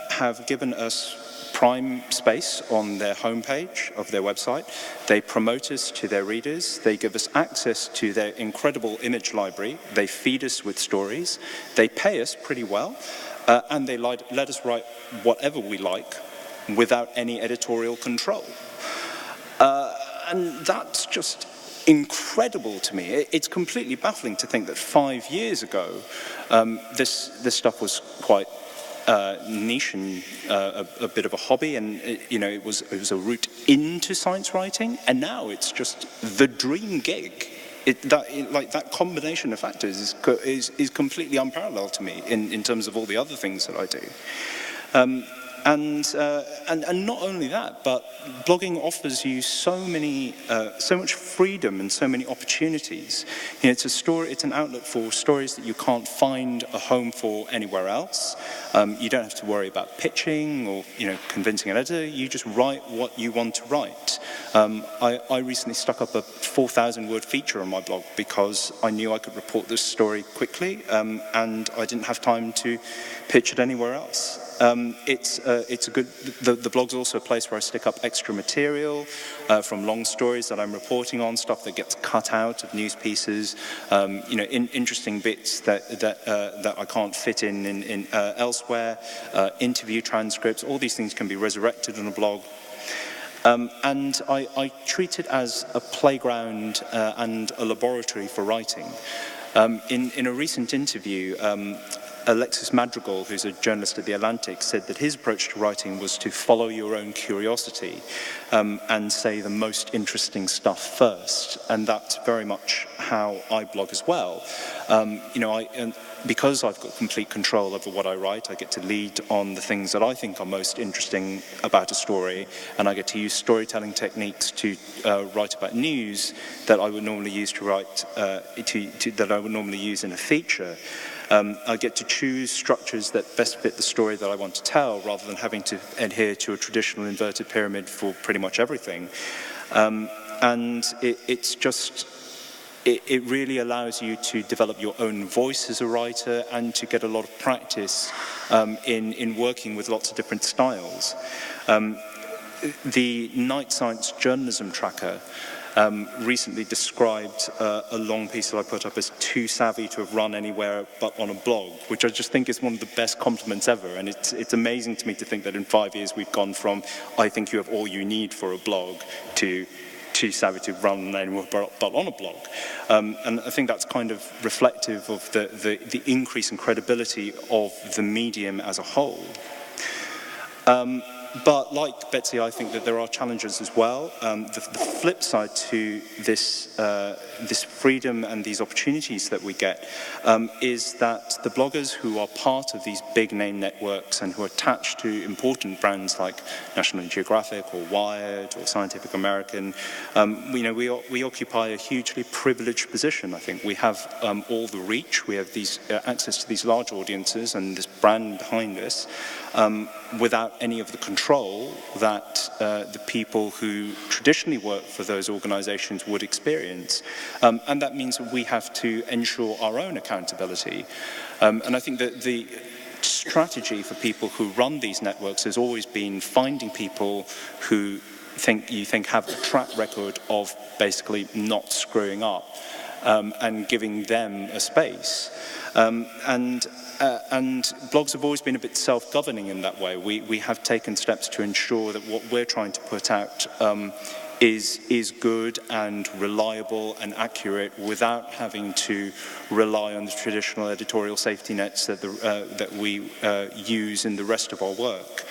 have given us prime space on their homepage of their website. They promote us to their readers. They give us access to their incredible image library. They feed us with stories. They pay us pretty well. And they let us write whatever we like without any editorial control. And that's just incredible to me. It's completely baffling to think that 5 years ago this stuff was quite niche and a bit of a hobby, and it was a route into science writing, and now it's just the dream gig. That combination of factors is completely unparalleled to me in terms of all the other things that I do. and not only that, but blogging offers you so much freedom and so many opportunities. You know, it's an outlet for stories that you can't find a home for anywhere else. You don't have to worry about pitching or, you know, convincing an editor. You just write what you want to write. I recently stuck up a 4,000-word feature on my blog because I knew I could report this story quickly, and I didn't have time to pitch it anywhere else. It's a good. The blog's also a place where I stick up extra material from long stories that I'm reporting on, stuff that gets cut out of news pieces, you know, interesting bits that I can't fit in elsewhere, interview transcripts. All these things can be resurrected on a blog. And I treat it as a playground and a laboratory for writing. In a recent interview, Alexis Madrigal, who's a journalist at The Atlantic, said that his approach to writing was to follow your own curiosity and say the most interesting stuff first. And that's very much how I blog as well. You know, because I've got complete control over what I write, I get to lead on the things that I think are most interesting about a story, and I get to use storytelling techniques to write about news that I would normally use to write that I would normally use in a feature. I get to choose structures that best fit the story that I want to tell, rather than having to adhere to a traditional inverted pyramid for pretty much everything. And it really allows you to develop your own voice as a writer and to get a lot of practice in working with lots of different styles. The Night Science Journalism Tracker recently described a long piece that I put up as too savvy to have run anywhere but on a blog, which I just think is one of the best compliments ever. And it's amazing to me to think that in 5 years we've gone from, I think you have all you need for a blog, to too savvy to run anywhere but on a blog. And I think that's kind of reflective of the increase in credibility of the medium as a whole. But like Betsy, I think that there are challenges as well. The flip side to this freedom and these opportunities that we get is that the bloggers who are part of these big name networks and who are attached to important brands like National Geographic or Wired or Scientific American, we occupy a hugely privileged position. I think we have all the reach, we have these access to these large audiences and this brand behind us, without any of the control that the people who traditionally work for those organizations would experience. And that means that we have to ensure our own accountability. And I think that the strategy for people who run these networks has always been finding people who you think have a track record of basically not screwing up, and giving them a space. And blogs have always been a bit self-governing in that way. We have taken steps to ensure that what we're trying to put out is good and reliable and accurate without having to rely on the traditional editorial safety nets that we use in the rest of our work.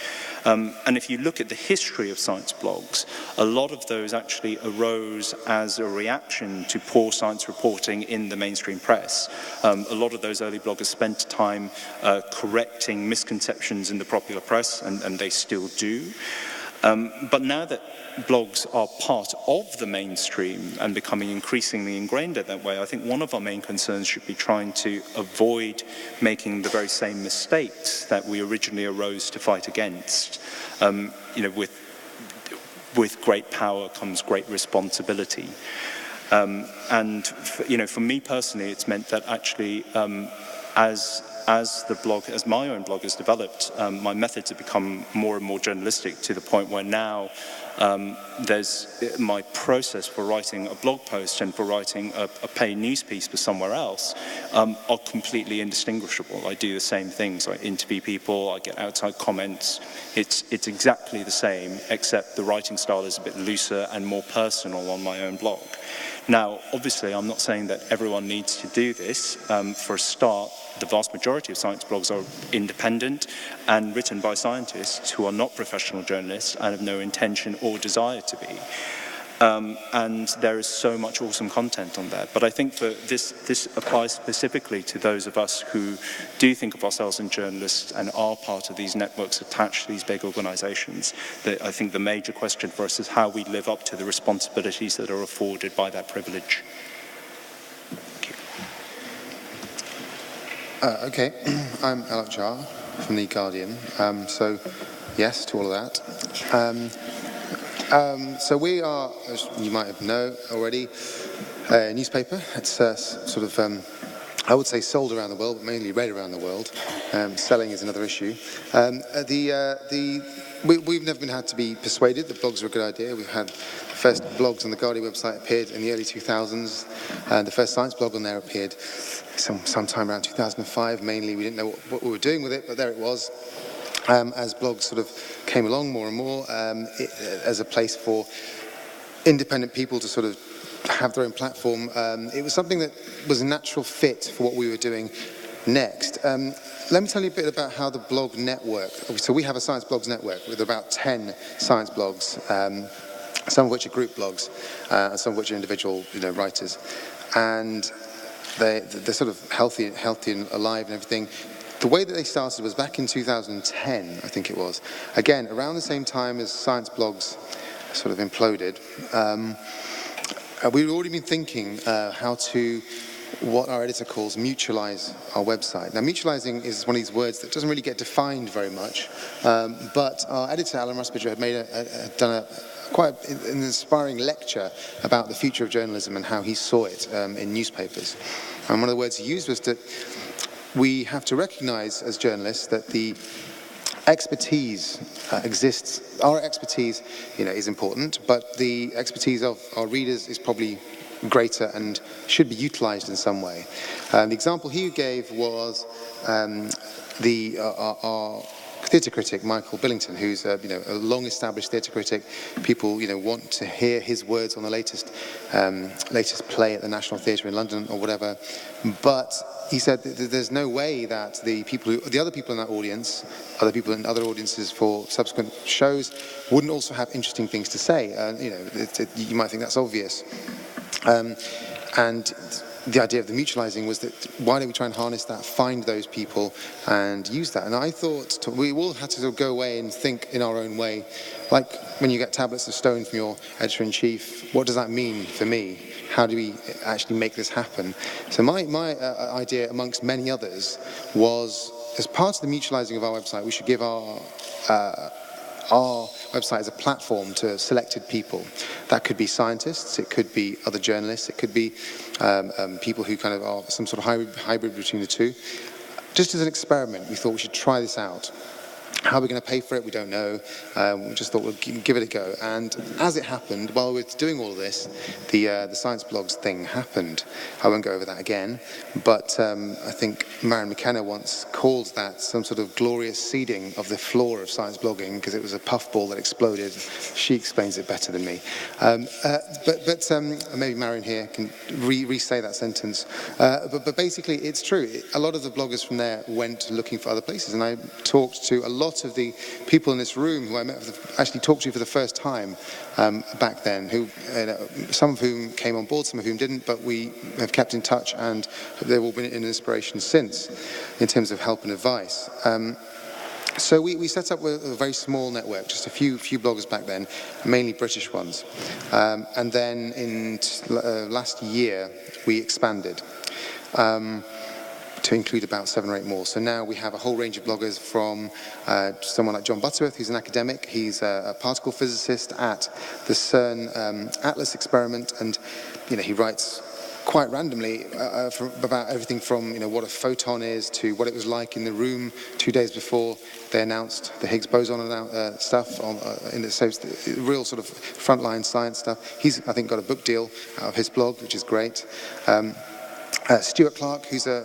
And if you look at the history of science blogs, a lot of those actually arose as a reaction to poor science reporting in the mainstream press. A lot of those early bloggers spent time correcting misconceptions in the popular press, and they still do. But now that blogs are part of the mainstream and becoming increasingly ingrained in that way, I think one of our main concerns should be trying to avoid making the very same mistakes that we originally arose to fight against. With great power comes great responsibility. And for me personally, it's meant that actually, as my own blog has developed, my methods have become more and more journalistic, to the point where now there's my process for writing a blog post and for writing a paid news piece for somewhere else are completely indistinguishable. I do the same things. I interview people, I get outside comments. It's exactly the same, except the writing style is a bit looser and more personal on my own blog. Now, obviously, I'm not saying that everyone needs to do this. For a start, the vast majority of science blogs are independent and written by scientists who are not professional journalists and have no intention or desire to be. and there is so much awesome content on there. But I think that this applies specifically to those of us who do think of ourselves as journalists and are part of these networks attached to these big organisations. I think the major question for us is how we live up to the responsibilities that are afforded by that privilege. Okay, I'm Alok Jha from The Guardian. So, yes to all of that. So we are, as you might know already, a newspaper. It's sort of, I would say sold around the world, but mainly read around the world. Selling is another issue. We've never been had to be persuaded that blogs are a good idea. We've had the first blogs on the Guardian website appeared in the early 2000s, and the first science blog on there appeared sometime around 2005. Mainly, we didn't know what we were doing with it, but there it was. As blogs sort of came along more and more, as a place for independent people to sort of have their own platform, it was something that was a natural fit for what we were doing next. Let me tell you a bit about how the blog network. So we have a science blogs network with about 10 science blogs, some of which are group blogs, and some of which are individual, writers, and they're sort of healthy and alive and everything. The way that they started was back in 2010, I think it was. Again, around the same time as science blogs sort of imploded. We'd already been thinking how to, what our editor calls, mutualize our website. Now, mutualizing is one of these words that doesn't really get defined very much, but our editor, Alan Rusbridger, had done quite an inspiring lecture about the future of journalism and how he saw it in newspapers. And one of the words he used was that we have to recognize as journalists that the expertise exists. Our expertise, is important, but the expertise of our readers is probably greater and should be utilized in some way. The example he gave was our theatre critic, Michael Billington, who's a long-established theatre critic. People, want to hear his words on the latest play at the National Theatre in London or whatever. But he said that there's no way that the other people in that audience, other people in other audiences for subsequent shows, wouldn't also have interesting things to say. You might think that's obvious. And the idea of the mutualizing was that why don't we try and harness that, find those people and use that. And I thought we all had to sort of go away and think in our own way, like when you get tablets of stone from your editor-in-chief, what does that mean for me? How do we actually make this happen? So my idea, amongst many others, was as part of the mutualizing of our website, we should give our website as a platform to selected people. That could be scientists, it could be other journalists, it could be people who kind of are some sort of hybrid between the two. Just as an experiment, we thought we should try this out. How are we going to pay for it? We don't know. We just thought we'd give it a go. And as it happened, while we were doing all of this, the Science Blogs thing happened. I won't go over that again, but I think Marion McKenna once called that some sort of glorious seeding of the floor of science blogging because it was a puffball that exploded. She explains it better than me. But maybe Marion here can re-say that sentence. But basically, it's true. A lot of the bloggers from there went looking for other places, and I talked to a lot of the people in this room who I actually talked to for the first time back then, who some of whom came on board, some of whom didn't, but we have kept in touch, and they've all been an inspiration since in terms of help and advice. So we set up with a very small network, just a few bloggers back then, mainly British ones. And then in last year, we expanded to include about 7 or 8 more. So now we have a whole range of bloggers from someone like John Butterworth, who's an academic. He's a particle physicist at the CERN Atlas experiment, and he writes quite randomly about everything from what a photon is to what it was like in the room 2 days before they announced the Higgs boson stuff in the real sort of frontline science stuff. He's, I think, got a book deal out of his blog, which is great. Stuart Clark, who's a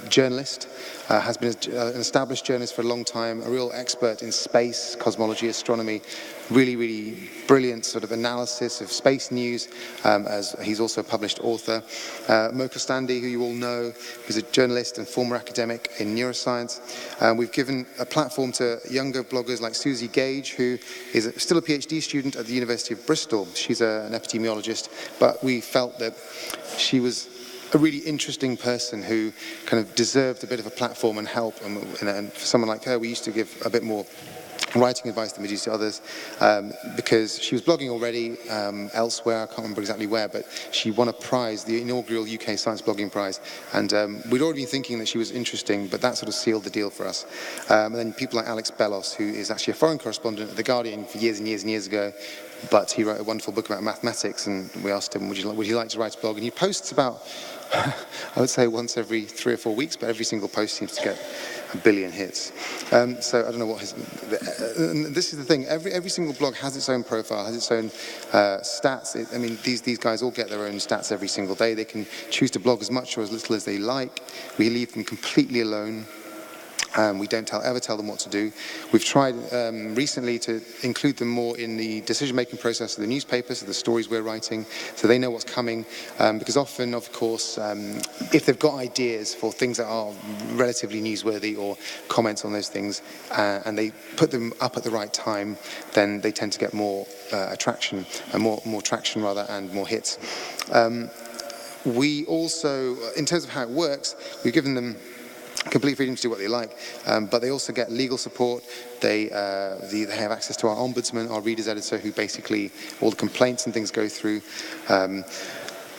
journalist, has been an established journalist for a long time, a real expert in space, cosmology, astronomy, really brilliant sort of analysis of space news, as he's also a published author. Moko Standi, who you all know, who's a journalist and former academic in neuroscience. We've given a platform to younger bloggers like Susie Gage, who is still a PhD student at the University of Bristol. She's an epidemiologist, but we felt that she was a really interesting person who kind of deserved a bit of a platform and help. And for someone like her, we used to give a bit more writing advice than we do to others, because she was blogging already elsewhere. I can't remember exactly where, but she won a prize, the inaugural UK Science Blogging Prize, and we'd already been thinking that she was interesting, but that sort of sealed the deal for us. And then people like Alex Bellos, who is actually a foreign correspondent at The Guardian for years and years and years ago, but he wrote a wonderful book about mathematics, and we asked him, would you like to write a blog? And he posts about, I would say once every 3 or 4 weeks, but every single post seems to get 1 billion hits. So I don't know what his... this is the thing, every single blog has its own profile, has its own stats. I mean, these guys all get their own stats every single day. They can choose to blog as much or as little as they like. We leave them completely alone. We don't ever tell them what to do. We've tried recently to include them more in the decision-making process of the newspapers, of the stories we're writing, so they know what's coming. Because often, of course, if they've got ideas for things that are relatively newsworthy or comments on those things, and they put them up at the right time, then they tend to get more attraction, more traction rather, and more hits. We also, in terms of how it works, we've given them complete freedom to do what they like, but they also get legal support. They have access to our ombudsman, our readers editor, who basically all the complaints and things go through.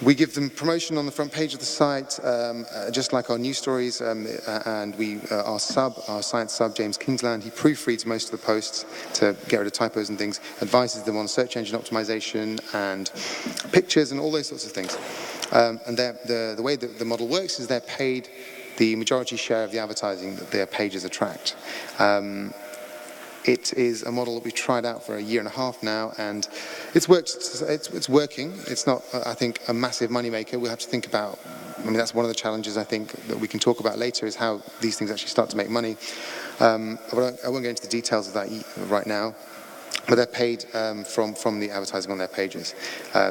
We give them promotion on the front page of the site, just like our news stories, and our science sub, James Kingsland, he proofreads most of the posts to get rid of typos and things, advises them on search engine optimization and pictures and all those sorts of things. And the way that the model works is they're paid the majority share of the advertising that their pages attract. It is a model that we've tried out for 1.5 years now, and it's worked. It's working. It's not, I think, a massive moneymaker. We'll have to think about. I mean, that's one of the challenges I think that we can talk about later, is how these things actually start to make money. I won't go into the details of that right now. But they're paid from the advertising on their pages.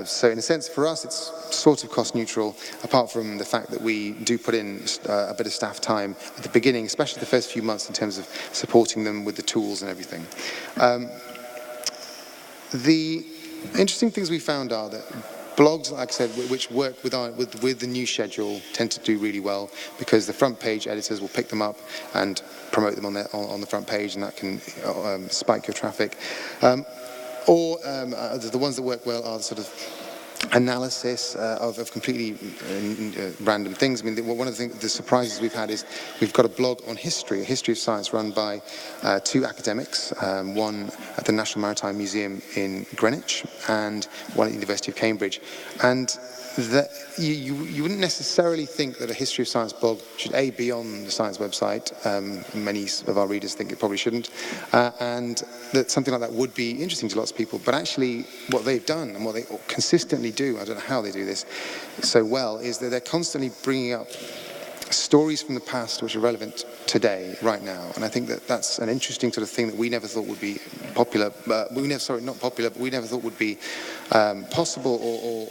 So in a sense, for us, it's sort of cost neutral, apart from the fact that we do put in a bit of staff time at the beginning, especially the first few months in terms of supporting them with the tools and everything. The interesting things we found are that blogs, like I said, which work with the news schedule, tend to do really well, because the front page editors will pick them up and promote them on the front page, and that can spike your traffic. The ones that work well are the sort of analysis of completely random things. I mean, one of the surprises we've had is we've got a blog on history, a history of science, run by 2 academics, one at the National Maritime Museum in Greenwich and one at the University of Cambridge. And that you wouldn't necessarily think that a history of science blog should be on the science website. Many of our readers think it probably shouldn't, and that something like that would be interesting to lots of people. But actually, what they've done and what they consistently do, I don't know how they do this so well, is that they're constantly bringing up stories from the past which are relevant today, right now. And I think that that's an interesting sort of thing that we never thought would be popular. We never thought would be possible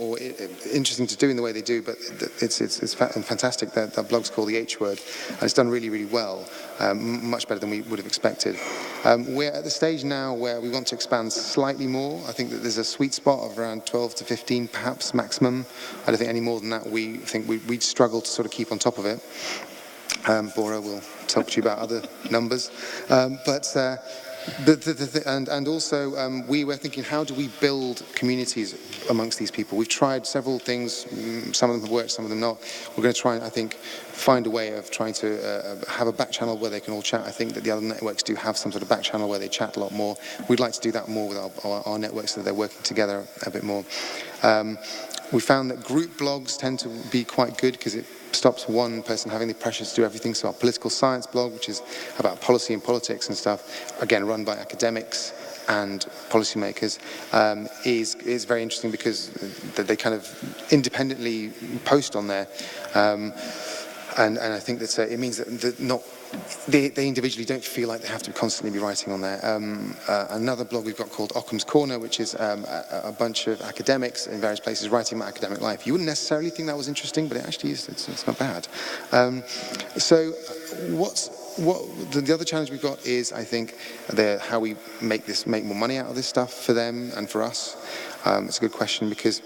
or interesting to do in the way they do. But it's fantastic. That blog's called The H Word, and it's done really, really well, much better than we would have expected. We're at the stage now where we want to expand slightly more. I think that there's a sweet spot of around 12 to 15, perhaps maximum. I don't think any more than that. We think we'd struggle to sort of keep on top of it. Bora will talk to you about other numbers, and also we were thinking, how do we build communities amongst these people? We've tried several things. Some of them have worked, some of them not. We're going to try and, I think, find a way of trying to have a back channel where they can all chat. I think that the other networks do have some sort of back channel where they chat a lot more. We'd like to do that more with our networks, so they're working together a bit more. We found that group blogs tend to be quite good because it stops one person having the pressure to do everything. So our political science blog, which is about policy and politics and stuff, again run by academics and policymakers, is very interesting because they kind of independently post on there. And I think that it means that they individually don't feel like they have to constantly be writing on there. Another blog we've got called Occam's Corner, which is a bunch of academics in various places writing about academic life. You wouldn't necessarily think that was interesting, but it actually is. It's not bad. So the other challenge we've got is, I think, how we make more money out of this stuff for them and for us. It's a good question, because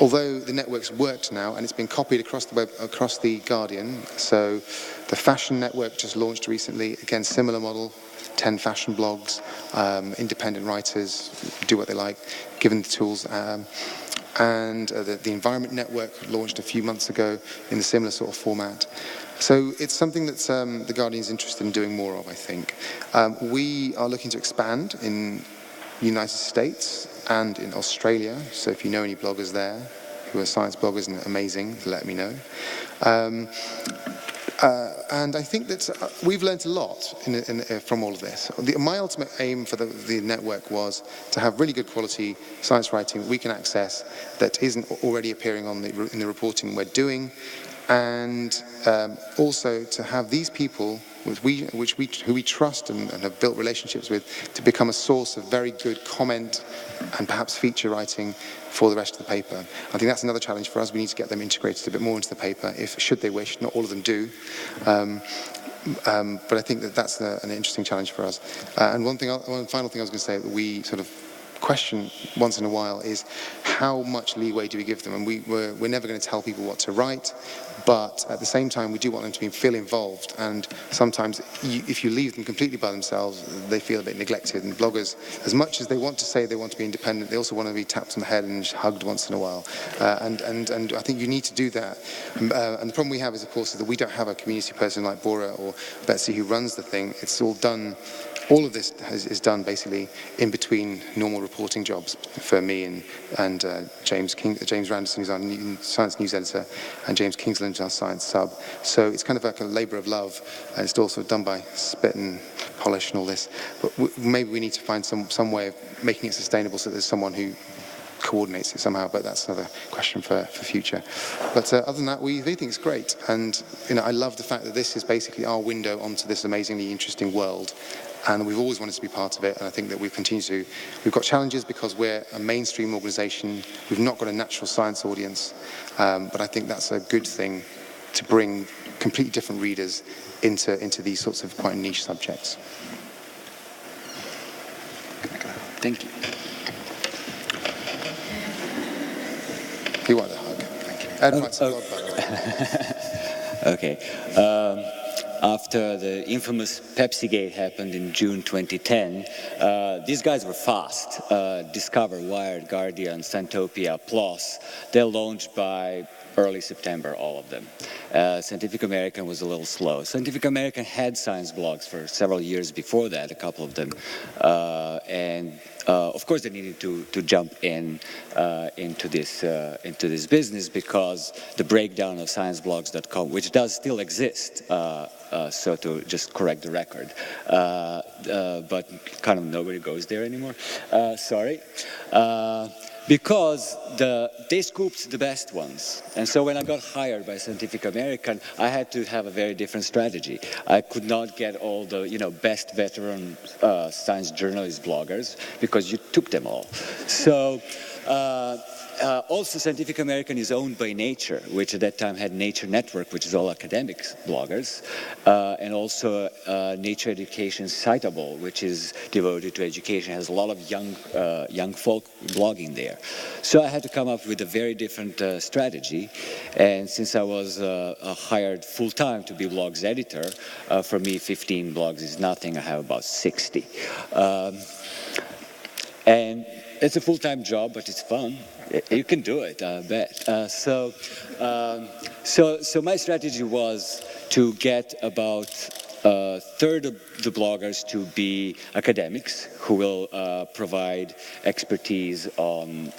although the network's worked now and it's been copied across the web, across the Guardian, so the Fashion Network just launched recently, again, similar model, 10 fashion blogs, independent writers do what they like, given the tools. And the Environment Network launched a few months ago in a similar sort of format. So it's something that the Guardian is interested in doing more of, I think. We are looking to expand in the United States and in Australia. So if you know any bloggers there who are science bloggers and amazing, let me know. And I think that we've learned a lot from all of this. My ultimate aim for the network was to have really good quality science writing that we can access that isn't already appearing in the reporting we're doing, and also to have these people who we trust and have built relationships with to become a source of very good comment and perhaps feature writing for the rest of the paper. I think that's another challenge for us. We need to get them integrated a bit more into the paper, should they wish. Not all of them do. But I think that's an interesting challenge for us. And one final thing I was going to say that we sort of question once in a while is how much leeway do we give them? And we're never going to tell people what to write, but at the same time we do want them to feel involved, and sometimes if you leave them completely by themselves, they feel a bit neglected. And bloggers, as much as they want to say they want to be independent, they also want to be tapped on the head and hugged once in a while, and I think you need to do that. And the problem we have is, of course, that we don't have a community person like Bora or Betsy who runs the thing. It's all done. All of this is done basically in between normal reporting jobs for me and James Randerson, who's our science news editor, and James Kingsland, our science sub. So it's kind of like a labour of love, and it's also done by spit and polish and all this. But maybe we need to find some way of making it sustainable so there's someone who coordinates it somehow, but that's another question for future. But other than that, we think it's great, and I love the fact that this is basically our window onto this amazingly interesting world. And we've always wanted to be part of it, and I think that we continue to. We've got challenges because we're a mainstream organisation. We've not got a natural science audience, but I think that's a good thing to bring completely different readers into these sorts of quite niche subjects. Thank you. You want a hug? Thank you. Ed wants a hug, by the way. Okay. After the infamous Pepsi-Gate happened in June 2010, these guys were fast. Discover, Wired, Guardian, Scientopia, PLOS, they're launched by early September, all of them. Scientific American was a little slow. Scientific American had science blogs for several years before that, a couple of them. Of course, they needed to jump into this business because the breakdown of scienceblogs.com, which does still exist, so to just correct the record, but kind of nobody goes there anymore. Sorry. Because they scooped the best ones. And so when I got hired by Scientific American, I had to have a very different strategy. I could not get all the best veteran science journalist bloggers because you took them all. So also Scientific American is owned by Nature, which at that time had Nature Network, which is all academics bloggers, and also Nature Education Citable, which is devoted to education, has a lot of young folk blogging there. So I had to come up with a very different strategy, and since I was hired full-time to be blogs editor, for me 15 blogs is nothing. I have about 60. And it's a full-time job, but it's fun. You can do it, I bet. So my strategy was to get about third of the bloggers to be academics who will provide expertise on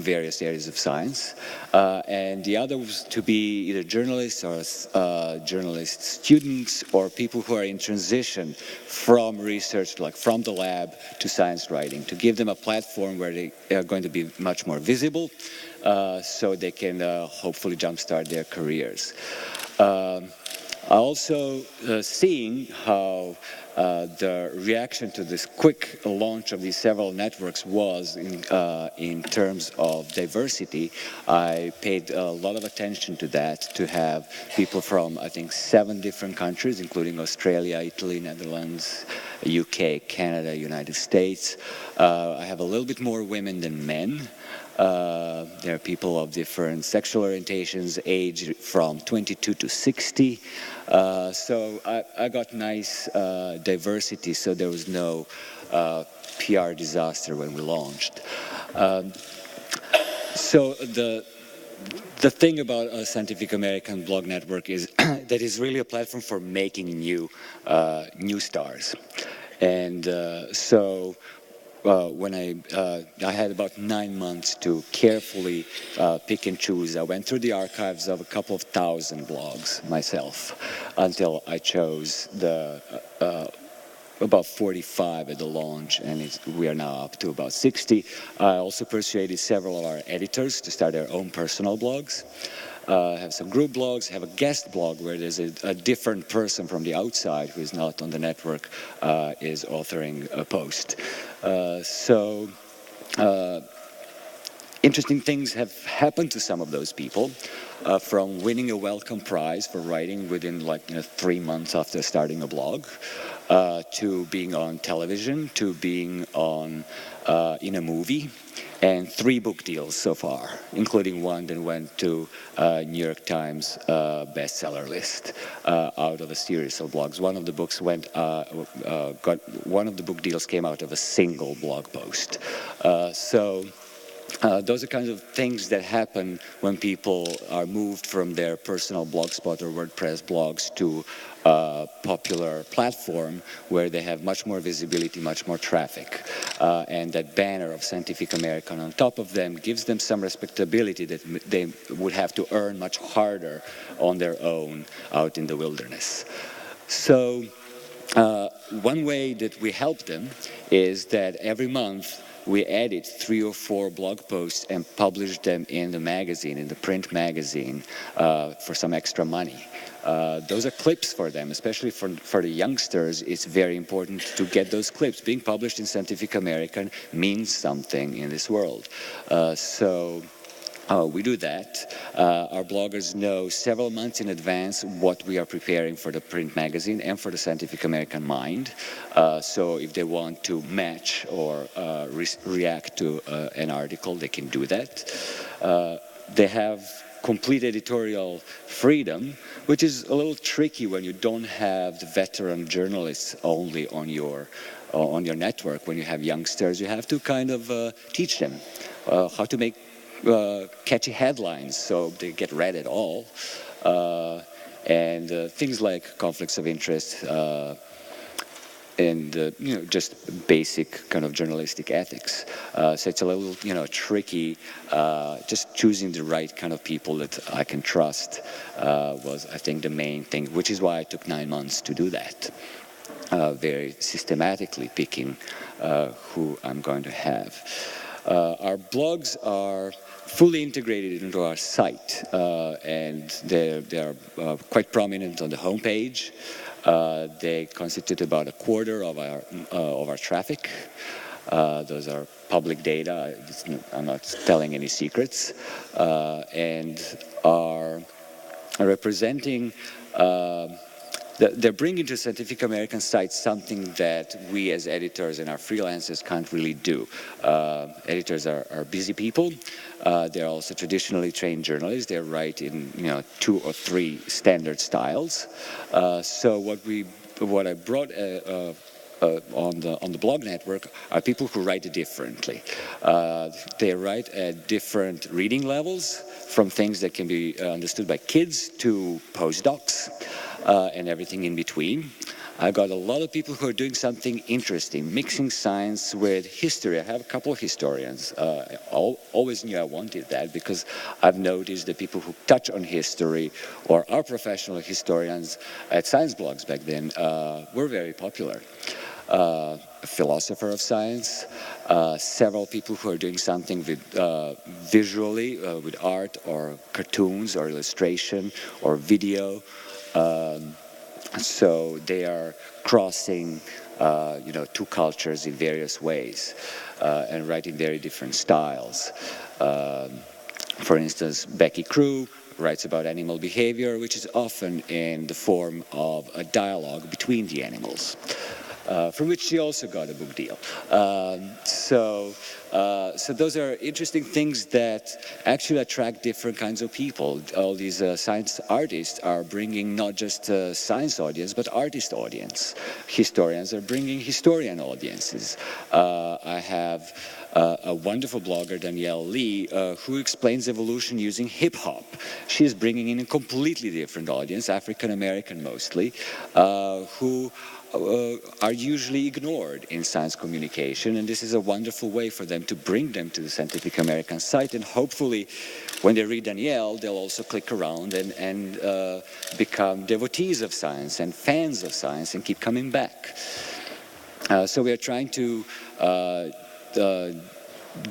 various areas of science, and the others to be either journalists or journalist students or people who are in transition from research, like from the lab to science writing, to give them a platform where they are going to be much more visible, so they can hopefully jumpstart their careers. Also seeing how the reaction to this quick launch of these several networks was in terms of diversity, I paid a lot of attention to that, to have people from, I think, 7 different countries, including Australia, Italy, Netherlands, UK, Canada, United States. I have a little bit more women than men. There are people of different sexual orientations, age from 22 to 60. So I got nice diversity, so there was no PR disaster when we launched. So the thing about a Scientific American blog network is that it's really a platform for making new stars. And so when I had about 9 months to carefully pick and choose. I went through the archives of a couple of thousand blogs myself until I chose the about 45 at the launch, and we are now up to about 60. I also persuaded several of our editors to start their own personal blogs. Have some group blogs, have a guest blog where there's a different person from the outside who is not on the network is authoring a post. So interesting things have happened to some of those people, from winning a Wellcome Prize for writing within 3 months after starting a blog, to being on television, to being on in a movie, and 3 book deals so far, including one that went to New York Times bestseller list out of a series of blogs. One of the books one of the book deals came out of a single blog post. So those are kinds of things that happen when people are moved from their personal Blogspot or WordPress blogs to a popular platform where they have much more visibility, much more traffic. And that banner of Scientific American on top of them gives them some respectability that they would have to earn much harder on their own out in the wilderness. So one way that we help them is that every month we edit 3 or 4 blog posts and publish them in the magazine, in the print magazine, for some extra money. Those are clips for them, especially for the youngsters. It's very important to get those clips. Being published in Scientific American means something in this world. So we do that. Our bloggers know several months in advance what we are preparing for the print magazine and for the Scientific American Mind. So if they want to match or react to an article, they can do that. They have complete editorial freedom, which is a little tricky when you don't have the veteran journalists only on your network. When you have youngsters, you have to kind of teach them how to make catchy headlines so they get read at all, and things like conflicts of interest and just basic kind of journalistic ethics. So it's a little tricky. Just choosing the right kind of people that I can trust was, I think, the main thing, which is why I took 9 months to do that. Very systematically picking who I'm going to have. Our blogs are fully integrated into our site, and they are quite prominent on the homepage. They constitute about 1/4 of our traffic. Those are public data. I'm not telling any secrets, and are representing. They're bringing to Scientific American site something that we as editors and our freelancers can't really do. Editors are busy people. They're also traditionally trained journalists. They write in 2 or 3 standard styles. So what I brought on the blog network are people who write differently. They write at different reading levels, from things that can be understood by kids to postdocs. And everything in between. I got a lot of people who are doing something interesting, mixing science with history. I have a couple of historians. I always knew I wanted that because I've noticed the people who touch on history or are professional historians at science blogs back then were very popular. A philosopher of science, several people who are doing something with visually, with art or cartoons or illustration or video. So they are crossing, two cultures in various ways and writing very different styles. For instance, Becky Crew writes about animal behavior, which is often in the form of a dialogue between the animals. For which she also got a book deal. So those are interesting things that actually attract different kinds of people. All these science artists are bringing not just a science audience, but artist audience. Historians are bringing historian audiences. I have a wonderful blogger, Danielle Lee, who explains evolution using hip-hop. She's bringing in a completely different audience, African-American mostly, who are usually ignored in science communication, and this is a wonderful way for them to bring them to the Scientific American site, and hopefully when they read Danielle, they'll also click around and become devotees of science and fans of science and keep coming back. So we are trying to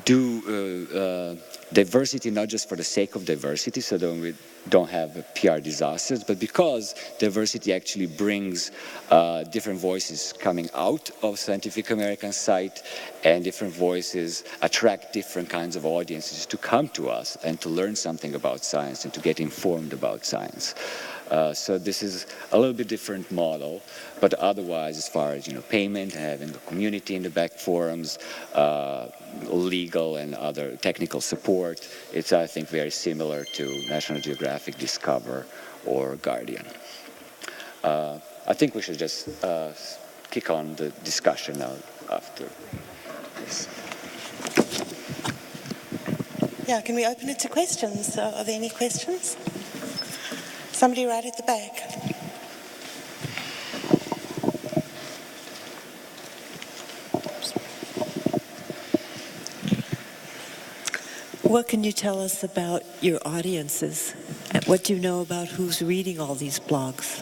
do diversity not just for the sake of diversity, so that we don't have PR disasters, but because diversity actually brings different voices coming out of Scientific American site, and different voices attract different kinds of audiences to come to us and to learn something about science and to get informed about science. So this is a little bit different model, but otherwise, as far as payment, having the community in the back forums, legal and other technical support, it's I think very similar to National Geographic, Discover, or Guardian. I think we should just kick on the discussion now after this. Yeah, can we open it to questions? Are there any questions? Somebody right at the back. What can you tell us about your audiences? What do you know about who's reading all these blogs?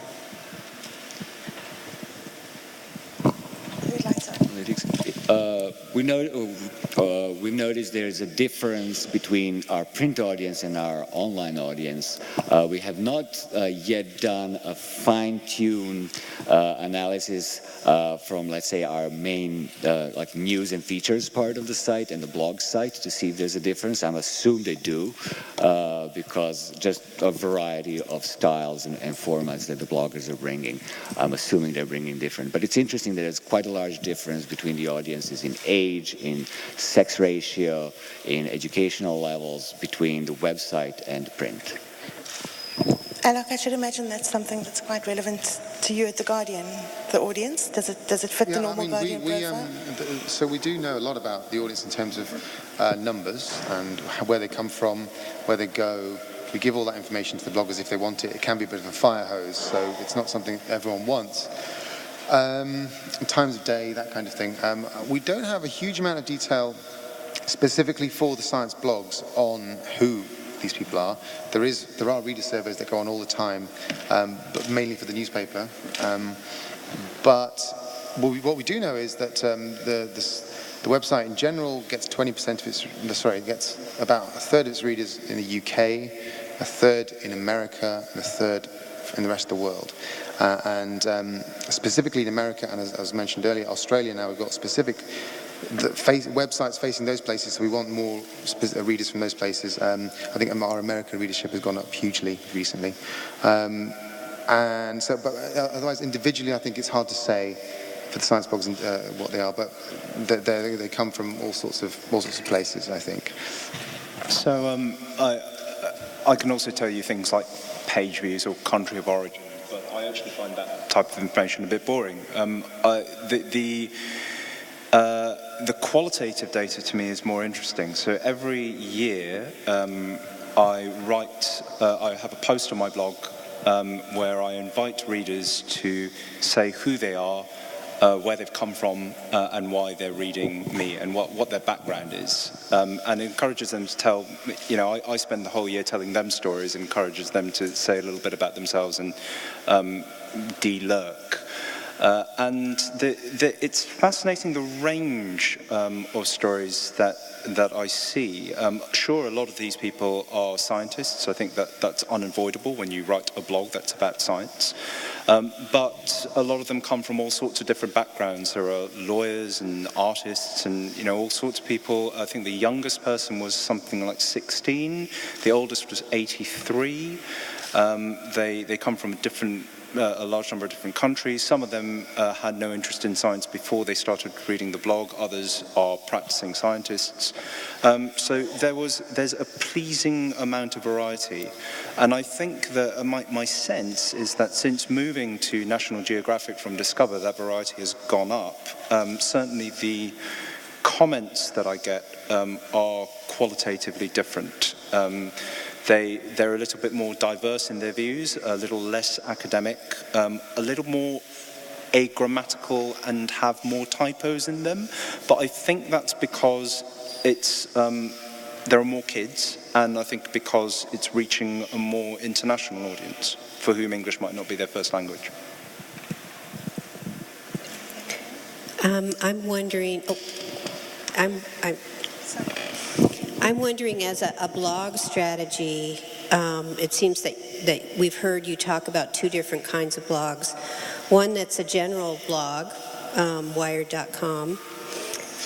We've noticed there is a difference between our print audience and our online audience. We have not yet done a fine-tuned analysis from, let's say, our main like news and features part of the site and the blog site to see if there's a difference. I'm assuming they do, because just a variety of styles and formats that the bloggers are bringing. I'm assuming they're bringing different. But it's interesting that there's quite a large difference between the audiences in age, in sex ratio, in educational levels, between the website and print. Alok, I should imagine that's something that's quite relevant to you at The Guardian, the audience. Does it fit the normal Guardian profile? So we do know a lot about the audience in terms of numbers and where they come from, where they go. We give all that information to the bloggers if they want it. It can be a bit of a fire hose, so it's not something everyone wants. Times of day, that kind of thing. We don't have a huge amount of detail specifically for the science blogs on who these people are. There are reader surveys that go on all the time, but mainly for the newspaper. But what we do know is that the website in general gets 20% of its, gets about a third of its readers in the UK, a third in America, and a third in the rest of the world. And specifically in America, and as mentioned earlier, Australia now, we've got specific websites facing those places, so we want more readers from those places. I think our American readership has gone up hugely recently. And so, but otherwise, individually, I think it's hard to say for the science blogs and what they are, but they come from all sorts of places, I think. So I can also tell you things like page views or country of origin, but I actually find that type of information a bit boring. The qualitative data to me is more interesting. So every year I have a post on my blog where I invite readers to say who they are, where they've come from, and why they're reading me, and what their background is, and encourages them to tell. I spend the whole year telling them stories, encourages them to say a little bit about themselves and de-lurk. And it's fascinating the range of stories that I see. Sure, a lot of these people are scientists. I think that's unavoidable when you write a blog that's about science. But a lot of them come from all sorts of different backgrounds. There are lawyers and artists and all sorts of people. I think the youngest person was something like 16. The oldest was 83. They come from a large number of different countries. Some of them had no interest in science before they started reading the blog. Others are practicing scientists. So there's a pleasing amount of variety. And I think that my sense is that since moving to National Geographic from Discover, that variety has gone up. Certainly the comments that I get are qualitatively different. They're a little bit more diverse in their views, a little less academic, a little more agrammatical and have more typos in them. But I think that's because there are more kids, and I think because it's reaching a more international audience for whom English might not be their first language. I'm wondering. I'm wondering, as a blog strategy, it seems that we've heard you talk about two different kinds of blogs. One that's a general blog, Wired.com,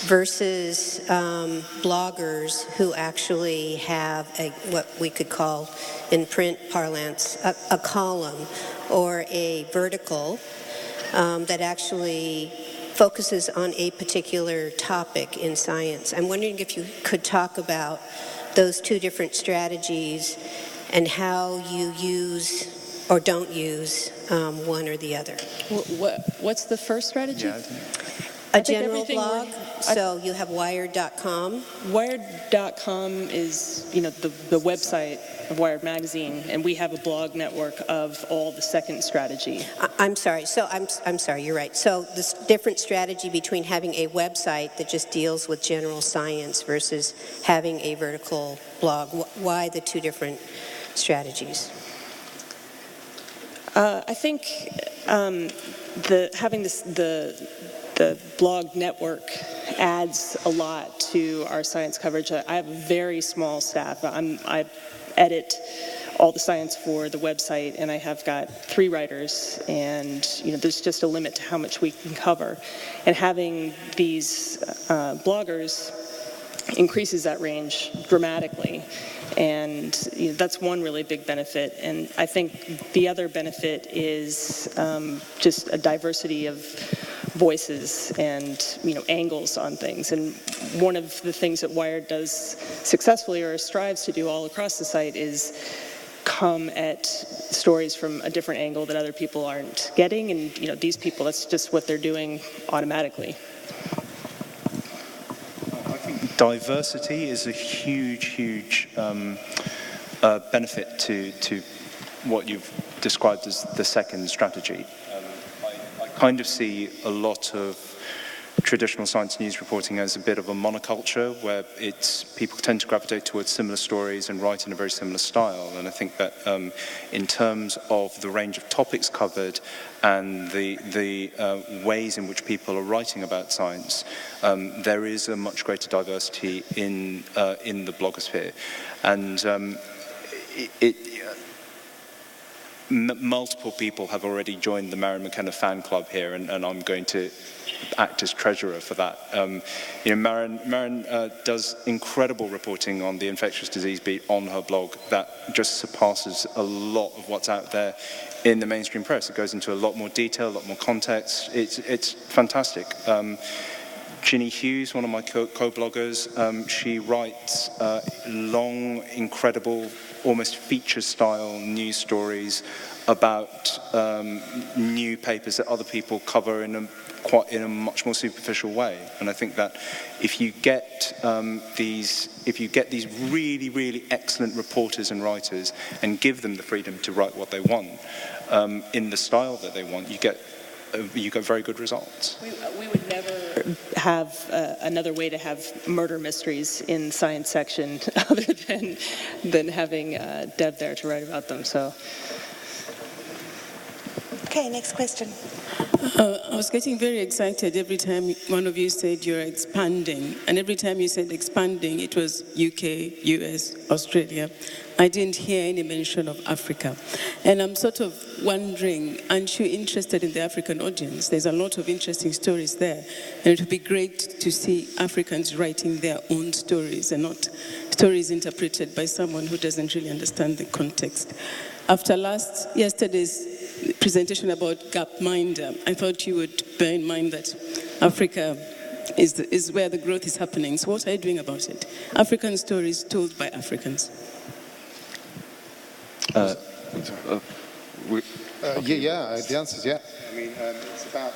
versus bloggers who actually have what we could call, in print parlance, a column or a vertical that actually focuses on a particular topic in science. I'm wondering if you could talk about those two different strategies and how you use or don't use one or the other. What's the first strategy? Yeah, A general blog, so you have Wired.com. Wired.com is, the website of Wired Magazine, and we have a blog network of all the second strategy. I'm sorry. So I'm sorry. You're right. So this different strategy between having a website that just deals with general science versus having a vertical blog. Why the two different strategies? I think having the blog network adds a lot to our science coverage. I have a very small staff. I edit all the science for the website, and I have got 3 writers, and there's just a limit to how much we can cover. And having these bloggers increases that range dramatically, and that's one really big benefit. And I think the other benefit is just a diversity of voices and angles on things. And one of the things that Wired does successfully, or strives to do all across the site, is come at stories from a different angle that other people aren't getting. And these people, that's just what they're doing automatically. I think diversity is a huge benefit to what you've described as the second strategy. I kind of see a lot of traditional science news reporting as a bit of a monoculture, where people tend to gravitate towards similar stories and write in a very similar style. And I think that in terms of the range of topics covered and the ways in which people are writing about science, there is a much greater diversity in the blogosphere. And multiple people have already joined the Marion McKenna fan club here, and I'm going to act as treasurer for that. Marion does incredible reporting on the infectious disease beat on her blog that just surpasses a lot of what's out there in the mainstream press. It goes into a lot more detail, a lot more context. It's fantastic. Ginny Hughes, one of my co-bloggers, she writes long, incredible, almost feature-style news stories about new papers that other people cover in a much more superficial way. And I think that if you get these really, really excellent reporters and writers and give them the freedom to write what they want in the style that they want, you get very good results. We would never have another way to have murder mysteries in science section other than having Deb there to write about them. So. Okay, next question. I was getting very excited every time one of you said you're expanding. And every time you said expanding, it was UK, US, Australia. I didn't hear any mention of Africa. And I'm sort of wondering, aren't you interested in the African audience? There's a lot of interesting stories there. And it would be great to see Africans writing their own stories and not stories interpreted by someone who doesn't really understand the context. After yesterday's presentation about Gapminder, I thought you would bear in mind that Africa is where the growth is happening. So what are you doing about it? African stories told by Africans. The answer is yeah. I mean, it's about,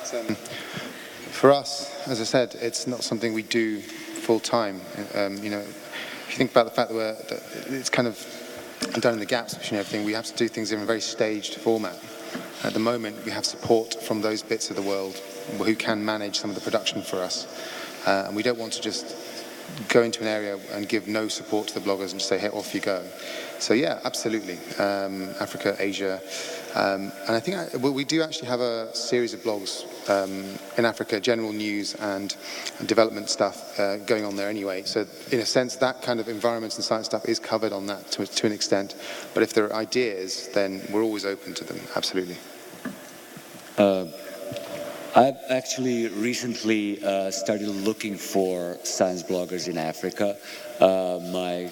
for us, as I said, it's not something we do full time. If you think about the fact that it's kind of done in the gaps between everything, we have to do things in a very staged format. At the moment, we have support from those bits of the world who can manage some of the production for us. And we don't want to just go into an area and give no support to the bloggers and just say, hey, off you go. So yeah, absolutely. Africa, Asia. And I think we do actually have a series of blogs in Africa, general news and development stuff going on there anyway. So in a sense, that kind of environment and science stuff is covered on that to an extent. But if there are ideas, then we're always open to them, absolutely. I've actually recently started looking for science bloggers in Africa. My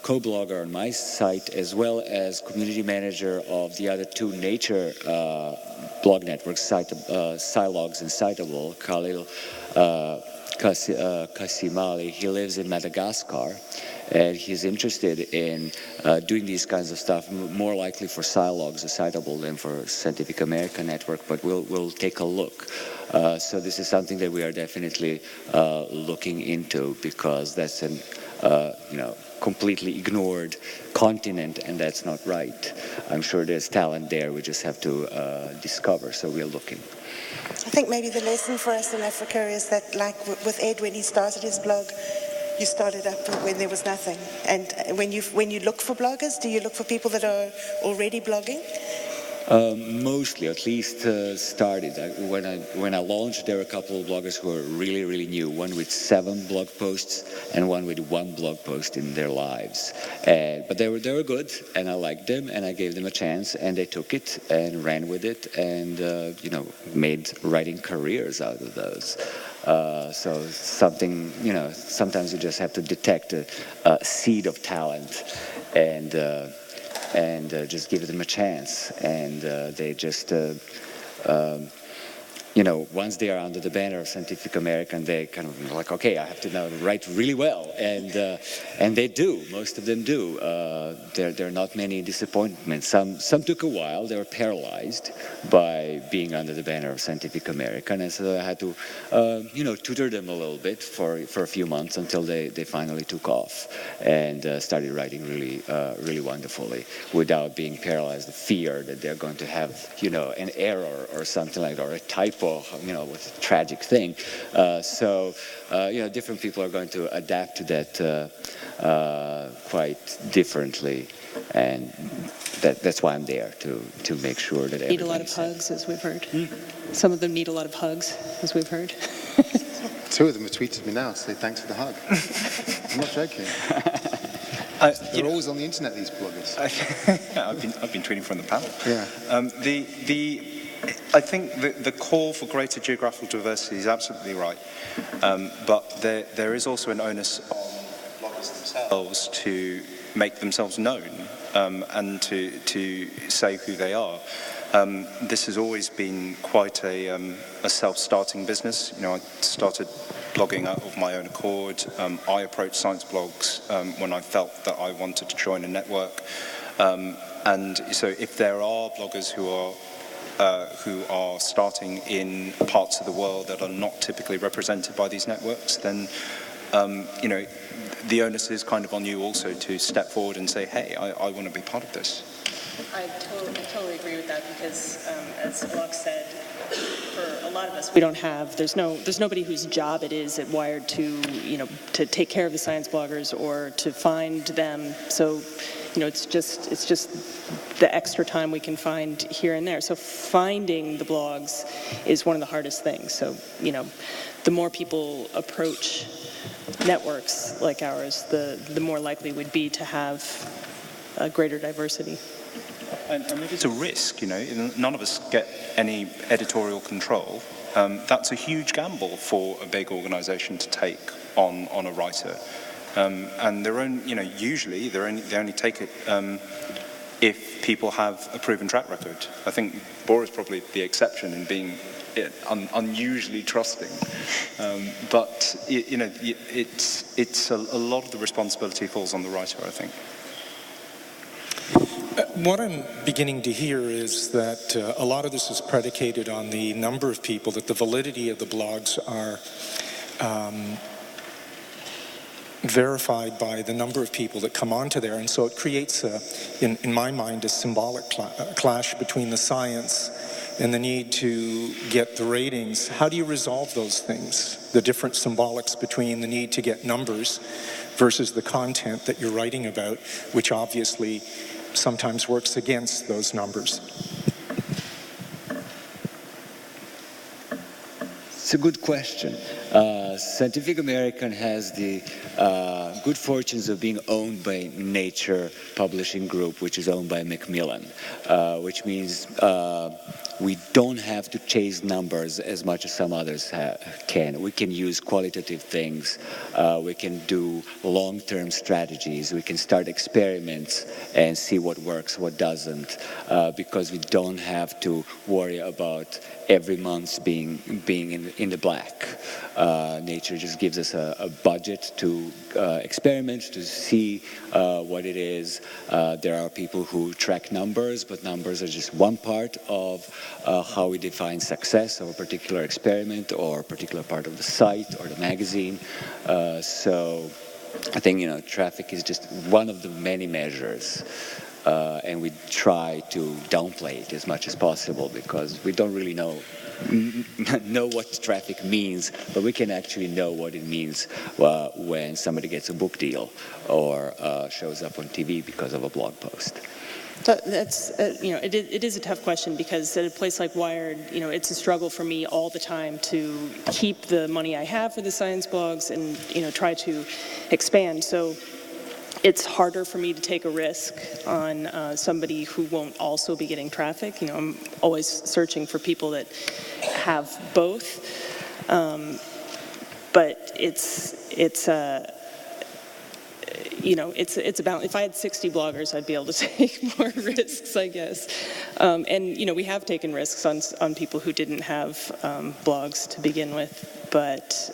co-blogger on my site, as well as community manager of the other two nature blog networks, Scilogs and Citable, Khalil Kasimali, he lives in Madagascar. And he's interested in doing these kinds of stuff, more likely for Scilogs or Citable than for Scientific American Network, but we'll take a look. So this is something that we are definitely looking into, because that's an completely ignored continent, and that's not right. I'm sure there's talent there, we just have to discover, so we're looking. I think maybe the lesson for us in Africa is that, like with Ed, when he started his blog, you started up when there was nothing. And when you look for bloggers, do you look for people that are already blogging? Mostly, at least started. When I launched, there were a couple of bloggers who were really, really new. One with 7 blog posts and one with 1 blog post in their lives. But they were good, and I liked them, and I gave them a chance, and they took it and ran with it, and made writing careers out of those. So something, sometimes you just have to detect a seed of talent, and just give them a chance, and they just, once they are under the banner of Scientific American, they kind of like, okay, I have to now write really well, and they do. Most of them do. There are not many disappointments. Some took a while. They were paralyzed by being under the banner of Scientific American, and so I had to, tutor them a little bit for a few months until they finally took off and started writing really wonderfully without being paralyzed, the fear that they're going to have, an error or something like that, or a typo, with a tragic thing. Different people are going to adapt to that quite differently, and that's why I'm there, to make sure that everybody need a lot of hugs, as we've heard. Some of them need a lot of hugs, as we've heard. 2 of them have tweeted me now to say thanks for the hug. I'm not joking. They're always on the internet, these bloggers. I've been tweeting from the panel. Yeah. I think the call for greater geographical diversity is absolutely right, but there is also an onus on bloggers themselves to make themselves known and to say who they are. This has always been quite a self-starting business. I started blogging out of my own accord. I approached science blogs when I felt that I wanted to join a network. And so if there are bloggers who are starting in parts of the world that are not typically represented by these networks, then you know, the onus is kind of on you also to step forward and say, hey, I want to be part of this. I totally agree with that because, as Alok said, for a lot of us, there's nobody whose job it is at Wired to take care of the science bloggers or to find them. So, it's just the extra time we can find here and there. So finding the blogs is one of the hardest things. So, the more people approach networks like ours, the more likely we'd be to have a greater diversity. And it's a risk, none of us get any editorial control. That's a huge gamble for a big organization to take on a writer. And usually they only take it if people have a proven track record. I think Bora is probably the exception in being unusually trusting. But it's a lot of the responsibility falls on the writer, I think. What I'm beginning to hear is that a lot of this is predicated on the number of people, that the validity of the blogs are verified by the number of people that come onto there. And so it creates, in my mind, a symbolic clash between the science and the need to get the ratings. How do you resolve those things? The different symbolics between the need to get numbers versus the content that you're writing about, which obviously sometimes works against those numbers. It's a good question. Scientific American has the good fortunes of being owned by Nature Publishing Group, which is owned by Macmillan, which means we don't have to chase numbers as much as some others can. We can use qualitative things. We can do long-term strategies. We can start experiments and see what works, what doesn't, because we don't have to worry about every month being in the black. Nature just gives us a budget to experiment, to see what it is. There are people who track numbers, but numbers are just one part of how we define success of a particular experiment or a particular part of the site or the magazine. So I think, traffic is just one of the many measures. And we try to downplay it as much as possible because we don't really know what traffic means, but we can actually know what it means when somebody gets a book deal or shows up on TV because of a blog post. So that's, it is a tough question because at a place like Wired, it's a struggle for me all the time to keep the money I have for the science blogs and, try to expand. So it's harder for me to take a risk on somebody who won't also be getting traffic. I'm always searching for people that have both. But it's about, if I had 60 bloggers, I'd be able to take more risks, I guess. And we have taken risks on people who didn't have blogs to begin with. But,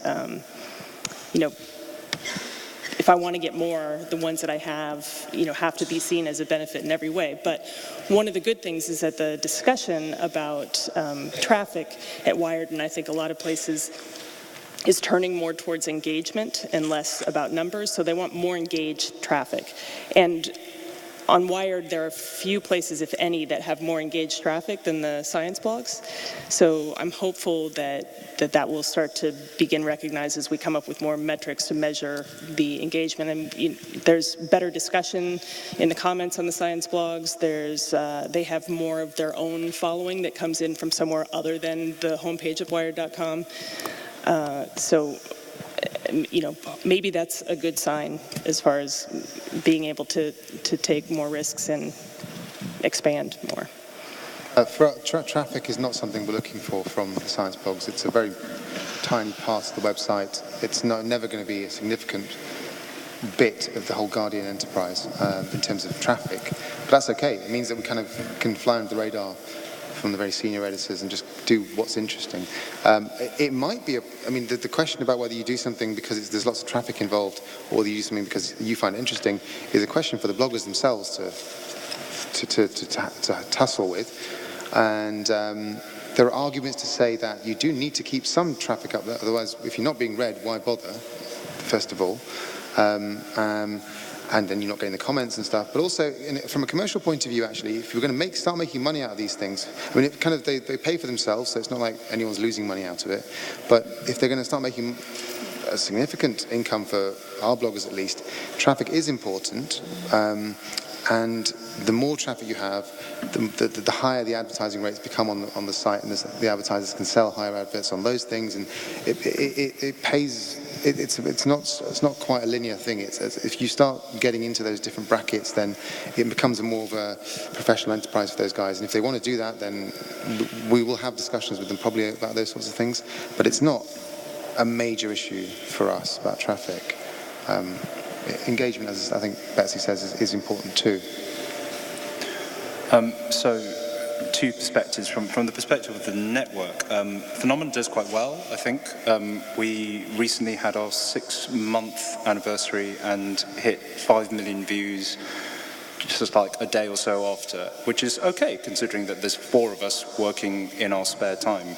if I want to get more, the ones that I have to be seen as a benefit in every way. But one of the good things is that the discussion about traffic at Wired, and I think a lot of places, is turning more towards engagement and less about numbers. So they want more engaged traffic. And on Wired, there are few places, if any, that have more engaged traffic than the science blogs. So I'm hopeful that will start to begin recognized as we come up with more metrics to measure the engagement. And there's better discussion in the comments on the science blogs. They have more of their own following that comes in from somewhere other than the homepage of Wired.com. So maybe that's a good sign as far as being able to take more risks and expand more. Traffic is not something we're looking for from the science blogs. It's a very tiny part of the website. It's never going to be a significant bit of the whole Guardian enterprise in terms of traffic. But that's okay. It means that we kind of can fly under the radar from the very senior editors and just do what's interesting. It might be, the question about whether you do something because there's lots of traffic involved or whether you do something because you find it interesting is a question for the bloggers themselves to tussle with. And there are arguments to say that you do need to keep some traffic up there, otherwise if you're not being read, why bother, first of all. And then you're not getting the comments and stuff. But also, from a commercial point of view, actually, if you're going to start making money out of these things, they pay for themselves, so it's not like anyone's losing money out of it. But if they're going to start making a significant income for our bloggers at least, traffic is important. And the more traffic you have, the higher the advertising rates become on the site, and the advertisers can sell higher adverts on those things, and it pays. It's not quite a linear thing. If you start getting into those different brackets, then it becomes more of a professional enterprise for those guys. And if they want to do that, then we will have discussions with them probably about those sorts of things. But it's not a major issue for us about traffic. Engagement, as I think Betsy says, is important too. So, two perspectives. From the perspective of the network, Phenomenon does quite well, I think. We recently had our 6-month anniversary and hit 5 million views just like a day or so after, which is okay, considering that there's 4 of us working in our spare time.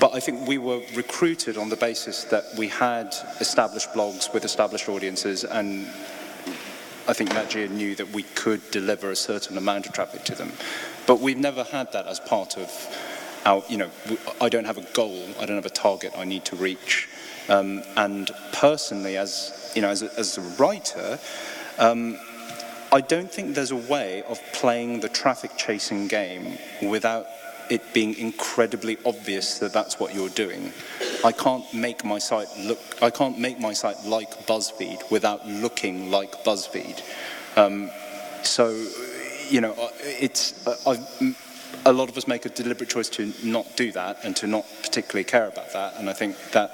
But I think we were recruited on the basis that we had established blogs with established audiences, and I think Natgia knew that we could deliver a certain amount of traffic to them. But we've never had that as part of our, I don't have a goal, I don't have a target I need to reach. And personally, as a writer, I don't think there's a way of playing the traffic chasing game without it being incredibly obvious that that's what you're doing. I can't make my site like BuzzFeed without looking like BuzzFeed. A lot of us make a deliberate choice to not do that and to not particularly care about that. And I think that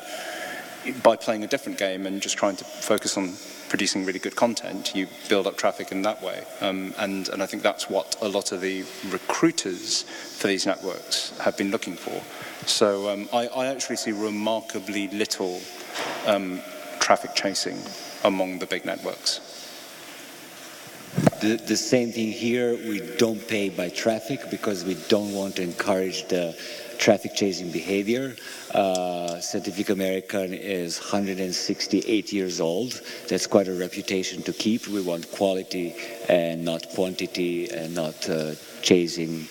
by playing a different game and just trying to focus on producing really good content, you build up traffic in that way. And I think that's what a lot of the recruiters for these networks have been looking for. So I actually see remarkably little traffic chasing among the big networks. The same thing here. We don't pay by traffic because we don't want to encourage the traffic chasing behavior. Scientific American is 168 years old. That's quite a reputation to keep. We want quality and not quantity, and not chasing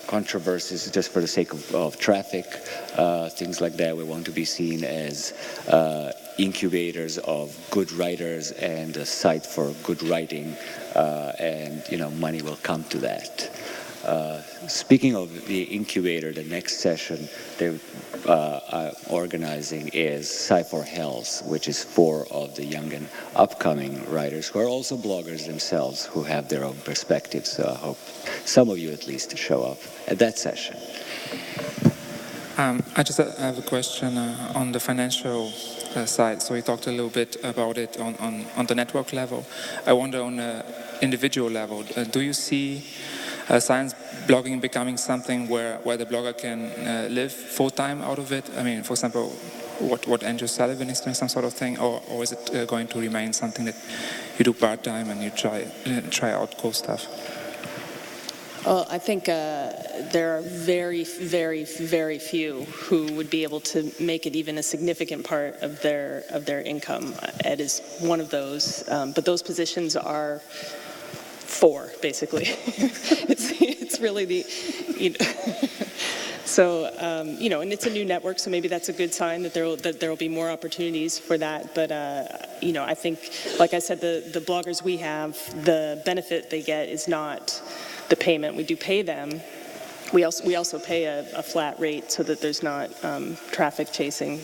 controversies just for the sake of traffic, things like that. We want to be seen as incubators of good writers and a site for good writing, and money will come to that. Speaking of the incubator, the next session they're organizing is Sci4 Health, which is 4 of the young and upcoming writers who are also bloggers themselves, who have their own perspectives. So I hope some of you at least show up at that session. I just have a question on the financial side. So we talked a little bit about it on the network level. I wonder on an individual level, do you see science blogging becoming something where the blogger can live full-time out of it? I mean, for example, what Andrew Sullivan is doing, some sort of thing, or is it going to remain something that you do part-time and you try out cool stuff? Well, I think there are very, very, very few who would be able to make it even a significant part of their income. Ed is one of those, but those positions are 4, basically. it's really the, so and it's a new network, so maybe that's a good sign that there will be more opportunities for that. But I think, like I said, the bloggers we have, the benefit they get is not the payment. We do pay them. We also pay a flat rate so that there's not traffic chasing,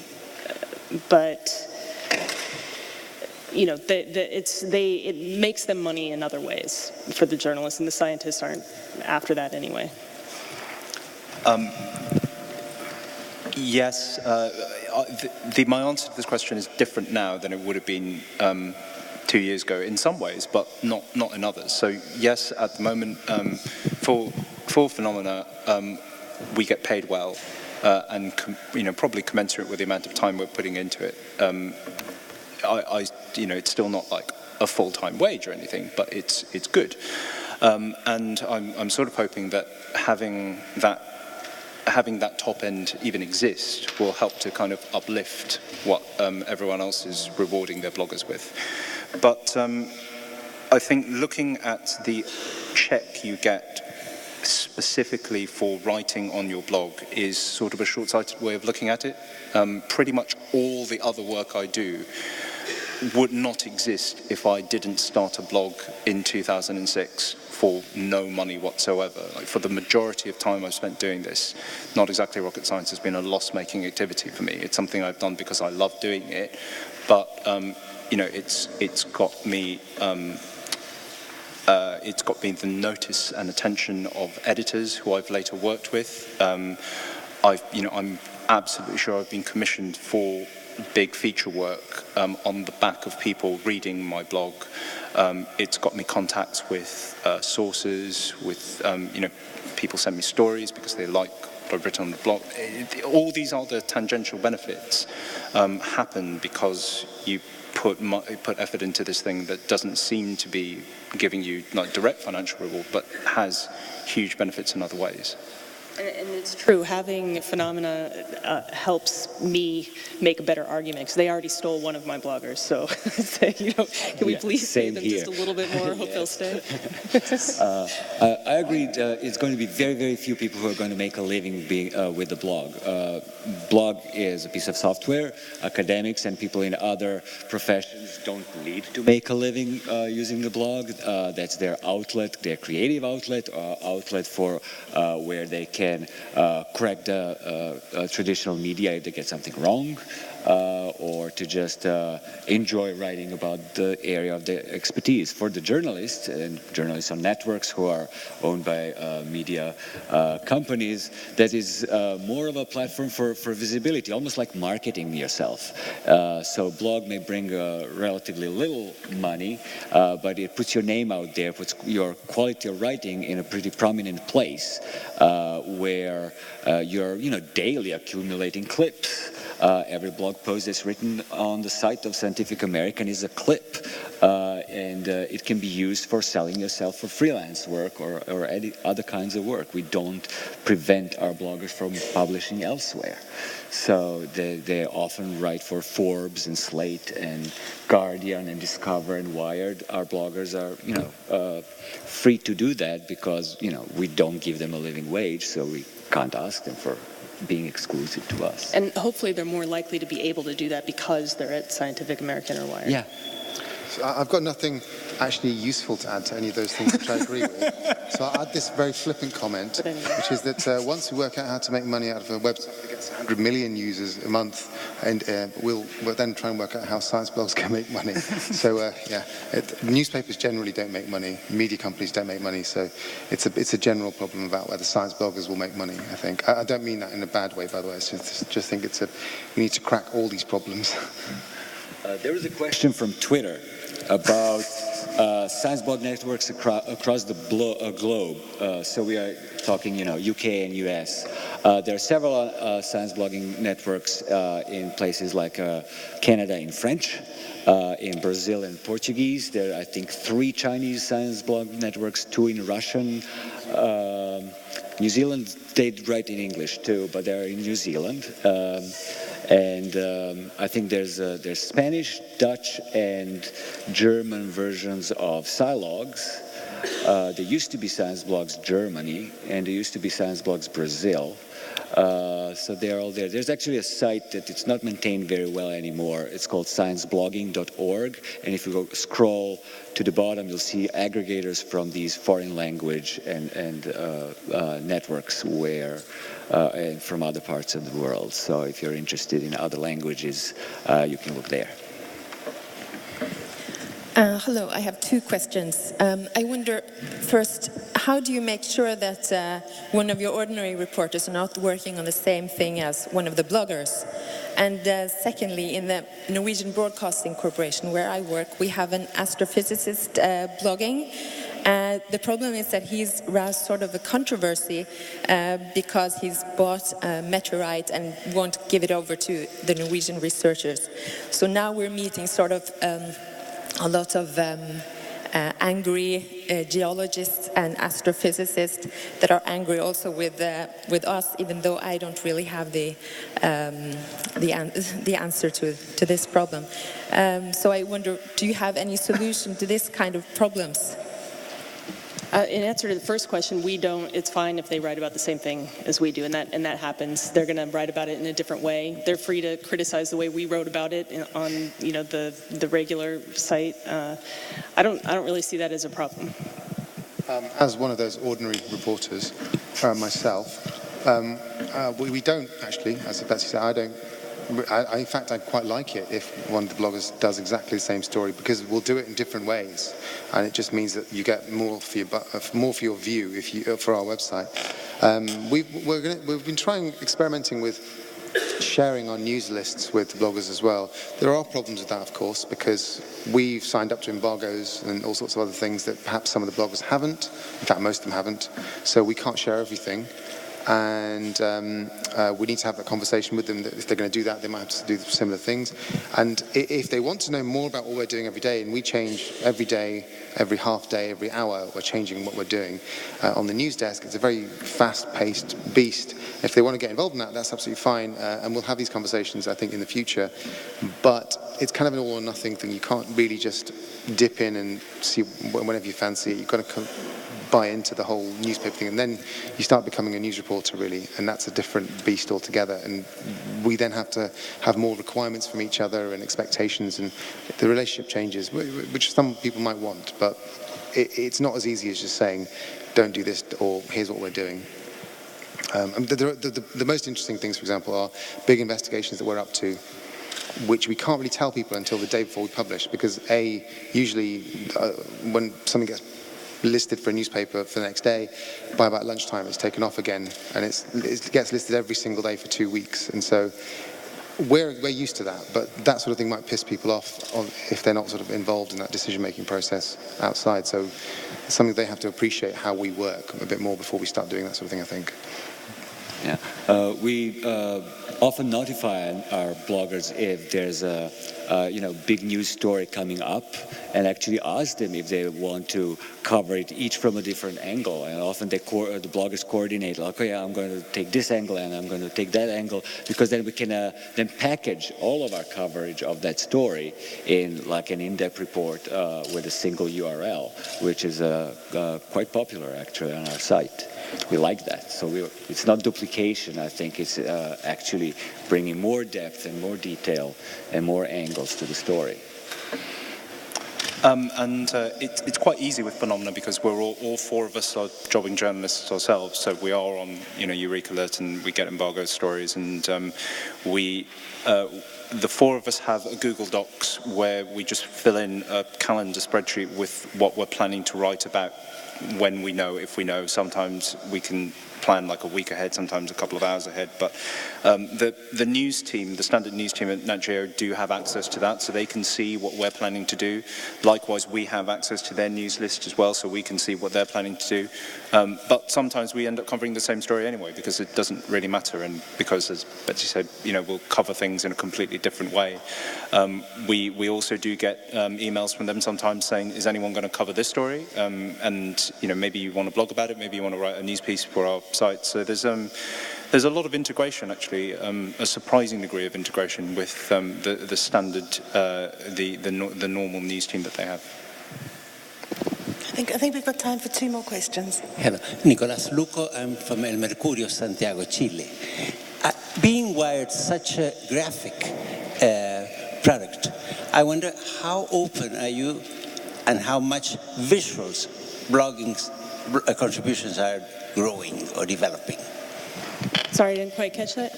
but. It makes them money in other ways for the journalists, and the scientists aren't after that anyway. Yes, my answer to this question is different now than it would have been 2 years ago in some ways, but not in others. So yes, at the moment, for Phenomena, we get paid well, and probably commensurate with the amount of time we're putting into it. It's still not like a full-time wage or anything, but it's good. And I'm sort of hoping that having that top end even exist will help to kind of uplift what everyone else is rewarding their bloggers with. But I think looking at the check you get specifically for writing on your blog is sort of a short-sighted way of looking at it. Pretty much all the other work I do would not exist if I didn't start a blog in 2006 for no money whatsoever. Like, for the majority of time I've spent doing this, not exactly rocket science has been a loss-making activity for me. It's something I've done because I love doing it, but it's got me the notice and attention of editors who I've later worked with. I'm absolutely sure I've been commissioned for big feature work on the back of people reading my blog. It's got me contacts with sources, with people send me stories because they like what I've written on the blog. All these other tangential benefits happen because you put effort into this thing that doesn't seem to be giving you like direct financial reward, but has huge benefits in other ways. And it's true, having Phenomena helps me make a better argument, because they already stole one of my bloggers, so can we please pay them just a little bit more? Hope they'll stay. I agree, it's going to be very, very few people who are going to make a living with the blog. Blog is a piece of software. Academics and people in other professions don't need to make a living using the blog. That's their outlet, their creative outlet, outlet for where they can correct the traditional media if they get something wrong, or to just enjoy writing about the area of their expertise. For the journalists and journalists on networks who are owned by media companies, that is more of a platform for visibility, almost like marketing yourself. So blog may bring relatively little money, but it puts your name out there, puts your quality of writing in a pretty prominent place, where you're daily accumulating clips. Every blog post that's written on the site of Scientific American is a clip, and it can be used for selling yourself for freelance work or any other kinds of work. We don't prevent our bloggers from publishing elsewhere. So they often write for Forbes and Slate and Guardian and Discover and Wired. Our bloggers are, free to do that because, we don't give them a living wage, so we can't ask them for being exclusive to us. And hopefully they're more likely to be able to do that because they're at Scientific American or Wired. Yeah. So I've got nothing actually useful to add to any of those things which I agree with. So I'll add this very flippant comment, which is that once we work out how to make money out of a website that gets 100 million users a month, and we'll then try and work out how science blogs can make money. So newspapers generally don't make money, media companies don't make money, so it's a general problem about whether science bloggers will make money, I think. I don't mean that in a bad way, by the way. I just think we need to crack all these problems. There was a question from Twitter about science blog networks across the globe. So we are talking, UK and US. There are several science blogging networks in places like Canada in French, in Brazil in Portuguese. There are, I think, 3 Chinese science blog networks, 2 in Russian. New Zealand, they write in English too, but they're in New Zealand. And I think there's Spanish, Dutch, and German versions of Scilogs. There used to be Science Blogs Germany, and there used to be Science Blogs Brazil. So they're all there. There's actually a site that it's not maintained very well anymore. It's called scienceblogging.org, and if you go scroll to the bottom, you'll see aggregators from these foreign language and networks and from other parts of the world. So if you're interested in other languages, you can look there. Hello, I have two questions. I wonder, first, how do you make sure that one of your ordinary reporters are not working on the same thing as one of the bloggers? And secondly, in the Norwegian Broadcasting Corporation, where I work, we have an astrophysicist blogging. The problem is that he's roused sort of a controversy because he's bought a meteorite and won't give it over to the Norwegian researchers. So now we're meeting sort of a lot of angry geologists and astrophysicists that are angry also with us, even though I don't really have the answer to this problem. So I wonder, do you have any solution to this kind of problems? In answer to the first question, we don't. It's fine if they write about the same thing as we do, and that happens. They're going to write about it in a different way. They're free to criticize the way we wrote about it on the regular site. I don't really see that as a problem. As one of those ordinary reporters, myself, we don't actually, as Betsy said, I don't. In fact, I'd quite like it if one of the bloggers does exactly the same story, because we'll do it in different ways, and it just means that you get more for your view for our website. We've been experimenting with sharing our news lists with the bloggers as well. There are problems with that, of course, because we've signed up to embargoes and all sorts of other things that perhaps some of the bloggers haven't. In fact, most of them haven't. So we can't share everything. And we need to have that conversation with them that if they're going to do that, they might have to do similar things. And if they want to know more about what we're doing every day, and we change every day, every half day, every hour, we're changing what we're doing on the news desk. It's a very fast-paced beast. If they want to get involved in that, that's absolutely fine. And we'll have these conversations, I think, in the future. But it's kind of an all-or-nothing thing. You can't really just dip in and see whenever you fancy it. You've got to buy into the whole newspaper thing, and then you start becoming a news reporter, really, and that's a different beast altogether. And we then have to have more requirements from each other and expectations, and the relationship changes, which some people might want, but it's not as easy as just saying, don't do this, or here's what we're doing. The most interesting things, for example, are big investigations that we're up to, which we can't really tell people until the day before we publish, because usually when something gets listed for a newspaper for the next day, by about lunchtime it's taken off again, and it gets listed every single day for 2 weeks. And so we're used to that, but that sort of thing might piss people off if they're not sort of involved in that decision-making process outside. So it's something they have to appreciate how we work a bit more before we start doing that sort of thing, I think. Yeah, we often notify our bloggers if there's a big news story coming up, and actually ask them if they want to cover it each from a different angle. And often the bloggers coordinate, like, okay, I'm going to take this angle and I'm going to take that angle, because then we can then package all of our coverage of that story in like an in-depth report with a single URL, which is quite popular actually on our site. We like that. So it's not duplication. I think it's actually bringing more depth and more detail and more angles to the story. It's quite easy with Phenomena, because we're all four of us are jobbing journalists ourselves. So we are on Eureka Alert, and we get embargo stories, and the four of us have a Google Docs where we just fill in a calendar spreadsheet with what we're planning to write about when we know, if we know. Sometimes we can plan like a week ahead, sometimes a couple of hours ahead, but the news team, the standard news team at Nat Geo do have access to that, so they can see what we're planning to do. Likewise, we have access to their news list as well, so we can see what they're planning to do. But sometimes we end up covering the same story anyway, because it doesn't really matter, and because, as Betsy said, we'll cover things in a completely different way. We also do get emails from them sometimes saying, is anyone going to cover this story? And maybe you want to blog about it, maybe you want to write a news piece for our site. So there's a lot of integration, actually, a surprising degree of integration with the standard, the normal news team that they have. I think we've got time for 2 more questions. Hello, Nicolas Luco. I'm from El Mercurio, Santiago, Chile. Being Wired such a graphic product, I wonder how open are you and how much visuals blogging contributions are growing or developing? Sorry, I didn't quite catch that.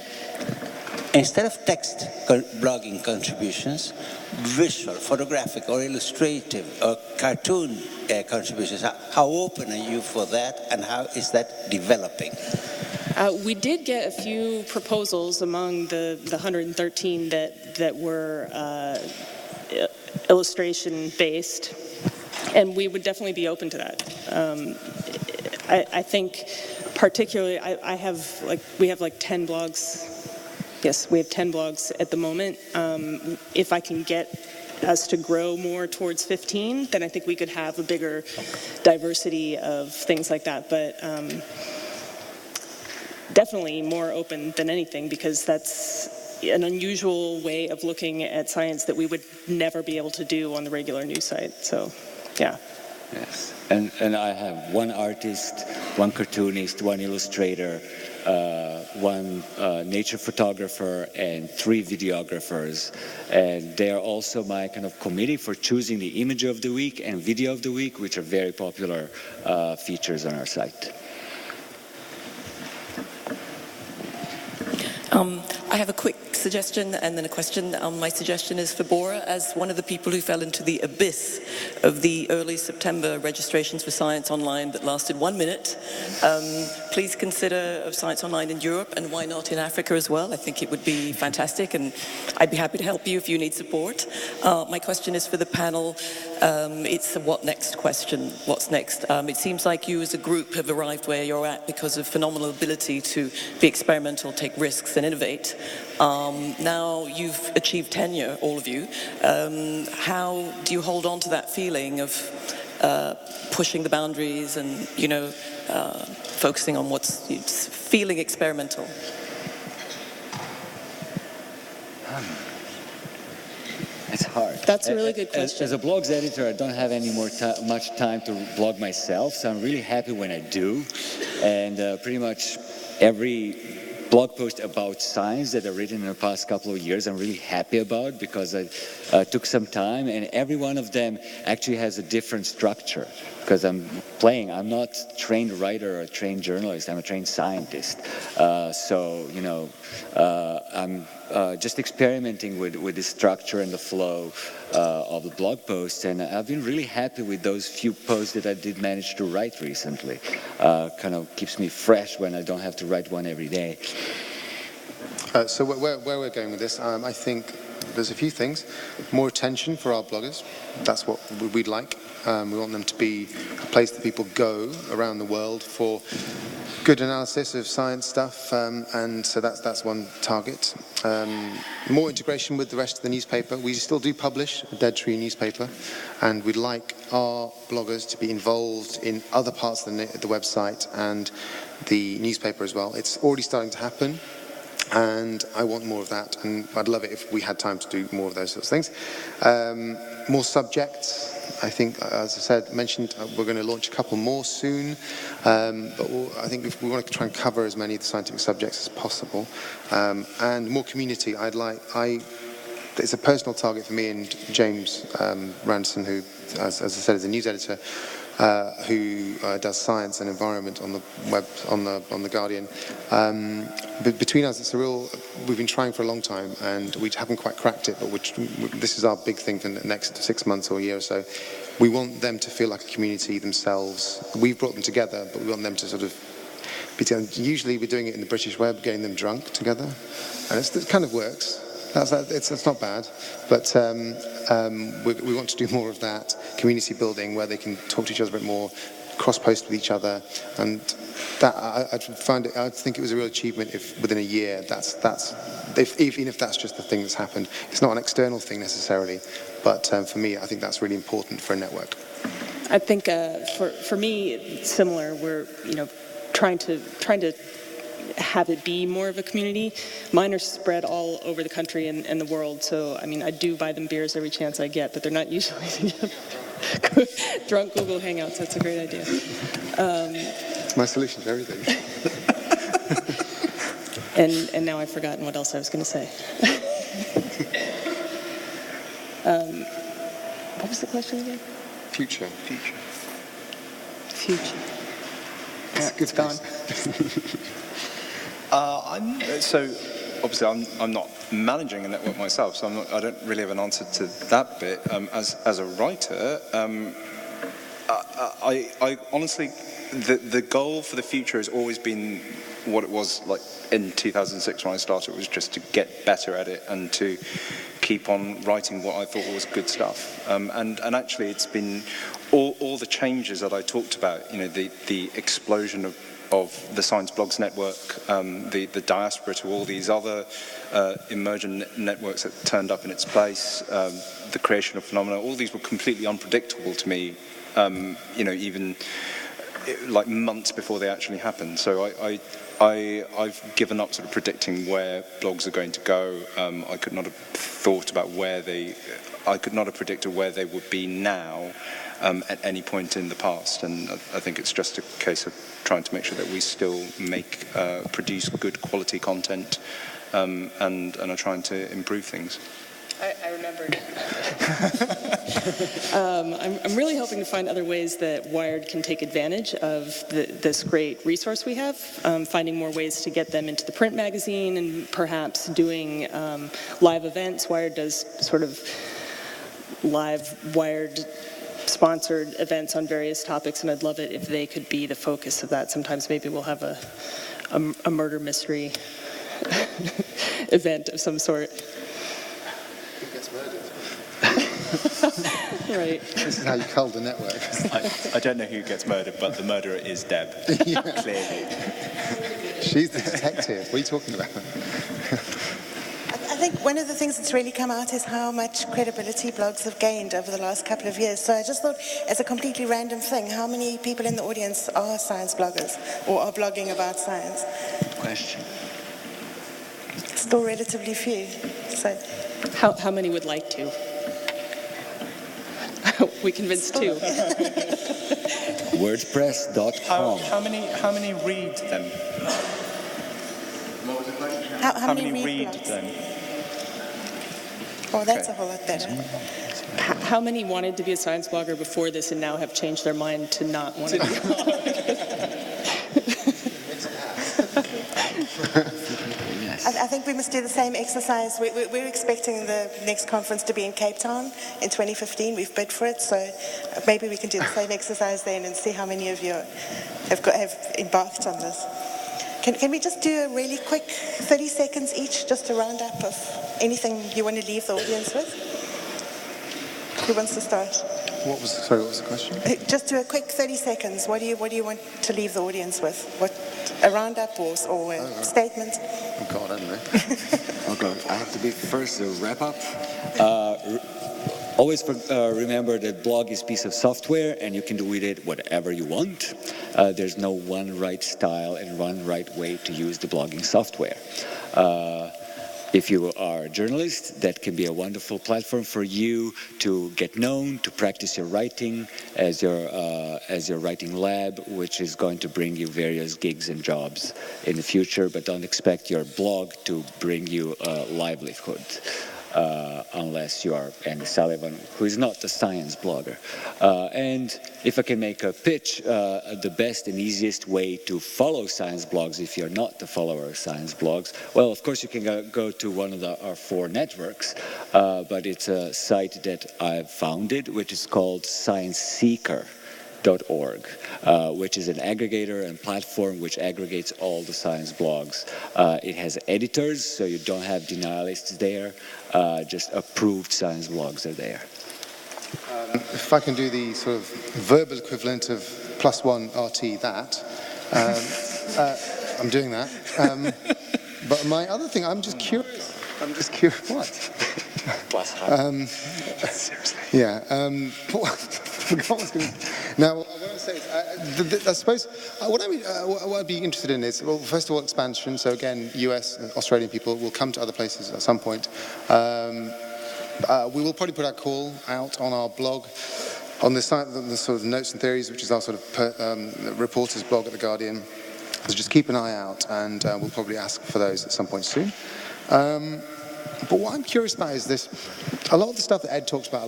instead of text blogging contributions, visual, photographic, or illustrative, or cartoon contributions. How open are you for that, and how is that developing? We did get a few proposals among the 113 that were illustration-based, and we would definitely be open to that. I think particularly, we have like 10 blogs. Yes, we have 10 blogs at the moment. If I can get us to grow more towards 15, then I think we could have a bigger diversity of things like that. But definitely more open than anything, because that's an unusual way of looking at science that we would never be able to do on the regular news site. So, yeah. Yes, and I have one artist, one cartoonist, one illustrator, one nature photographer, and 3 videographers. And they are also my kind of committee for choosing the image of the week and video of the week, which are very popular features on our site. I have a quick suggestion and then a question. My suggestion is for Bora, as one of the people who fell into the abyss of the early September registrations for Science Online that lasted 1 minute. Please consider of Science Online in Europe, and why not in Africa as well? I think it would be fantastic, and I'd be happy to help you if you need support. My question is for the panel. It's a what next question. What's next? It seems like you as a group have arrived where you're at because of phenomenal ability to be experimental, take risks, and innovate. Now you've achieved tenure, all of you. How do you hold on to that feeling of pushing the boundaries and, focusing on what's feeling experimental? It's hard. That's a really good question. As a blogs editor, I don't have any more much time to blog myself, so I'm really happy when I do. And pretty much every blog post about science that I've written in the past couple of years, I'm really happy about, because I took some time, and every one of them actually has a different structure. Because I'm not a trained writer or a trained journalist, I'm a trained scientist. I'm just experimenting with the structure and the flow of the blog posts, and I've been really happy with those few posts that I did manage to write recently. Kind of keeps me fresh when I don't have to write one every day. So where we're going with this, I think there's a few things. More attention for our bloggers. That's what we'd like. We want them to be a place that people go around the world for good analysis of science stuff, and so that's one target. More integration with the rest of the newspaper. We still do publish a Dead Tree newspaper, and we'd like our bloggers to be involved in other parts of the website and the newspaper as well. It's already starting to happen, and I want more of that, and I'd love it if we had time to do more of those sorts of things. More subjects. I think, as I mentioned, we're going to launch a couple more soon, but I think we want to try and cover as many of the scientific subjects as possible, and more community. It's a personal target for me and James Ranson, who, as I said, is a news editor, who does science and environment on the web, on the Guardian. But between us, we've been trying for a long time, and we haven't quite cracked it, but this is our big thing for the next 6 months or a year or so. We want them to feel like a community themselves. We've brought them together, but we want them to sort of be together. Usually we're doing it in the British web, getting them drunk together, and it kind of works. It's not bad, but we want to do more of that community building, where they can talk to each other a bit more, cross-post with each other, and that I think it was a real achievement if within a year even if that's just the thing that's happened. It's not an external thing necessarily, but for me, I think that's really important for a network. I think for me, it's similar. We're trying to have it be more of a community. Mine are spread all over the country and the world, so I do buy them beers every chance I get, but they're not usually together. Drunk Google Hangouts, that's a great idea. It's my solution to everything. And now I've forgotten what else I was going to say. What was the question again? Future. Yeah, it's gone. obviously I'm not managing a network myself, so I don't really have an answer to that bit. As a writer, I honestly, the goal for the future has always been what it was like in 2006 when I started. It was just to get better at it and to keep on writing what I thought was good stuff. And actually, it's been all the changes that I talked about. You know, the explosion of the Science Blogs network, the diaspora to all these other emergent networks that turned up in its place, the creation of phenomena. All these were completely unpredictable to me. You know, even like months before they actually happened. So I've given up sort of predicting where blogs are going to go. I could not have thought about I could not have predicted where they would be now at any point in the past. And I think it's just a case of trying to make sure that we still produce good quality content and are trying to improve things. I remembered. I'm really hoping to find other ways that Wired can take advantage of this great resource we have, finding more ways to get them into the print magazine and perhaps doing live events. Wired does sort of live Wired sponsored events on various topics, and I'd love it if they could be the focus of that. Sometimes maybe we'll have a murder mystery event of some sort. Who gets murdered? Right. This is how you cull the network. I don't know who gets murdered, but the murderer is Deb. Yeah. Clearly. She's the detective. What are you talking about? I think one of the things that's really come out is how much credibility blogs have gained over the last couple of years. So I just thought, as a completely random thing, how many people in the audience are science bloggers or are blogging about science? Question. Still relatively few. So how many would like to? We convinced two. WordPress.com. How many read them? How many read blogs? them? Oh, that's a whole lot better. How many wanted to be a science blogger before this and now have changed their mind to not want to be a blogger? I think we must do the same exercise. We're expecting the next conference to be in Cape Town in 2015. We've bid for it, so maybe we can do the same exercise then and see how many of you have embarked on this. Can we just do a really quick 30 seconds each, just a roundup of anything you want to leave the audience with? Who wants to start? What was the question? Just do a quick 30 seconds. What do you want to leave the audience with? A roundup or a statement? Oh God, I don't know. Oh God, I have to be first a wrap up. Always remember that blog is a piece of software and you can do with it whatever you want. There's no one right style and one right way to use the blogging software. If you are a journalist, that can be a wonderful platform for you to get known, to practice your writing as your writing lab, which is going to bring you various gigs and jobs in the future. But don't expect your blog to bring you a livelihood. Unless you are Andy Sullivan, who is not a science blogger. And if I can make a pitch, the best and easiest way to follow science blogs, if you're not a follower of science blogs, well, of course you can go to one of our 4 networks, but it's a site that I've founded, which is called ScienceSeeker.org, which is an aggregator and platform which aggregates all the science blogs. It has editors, so you don't have denialists there. Just approved science blogs are there. If I can do the sort of verbal equivalent of +1 RT that, I'm doing that. But my other thing, I'm just curious. What? Seriously. Yeah. I forgot what I was going to. Now, what I say is, I suppose what I'd be interested in is, well, first of all, expansion. So again, US and Australian people will come to other places at some point. We will probably put our call out on our blog, on the site, the sort of notes and theories, which is our sort of reporters blog at The Guardian. So just keep an eye out, and we'll probably ask for those at some point soon. But what I'm curious about is this. A lot of the stuff that Ed talked about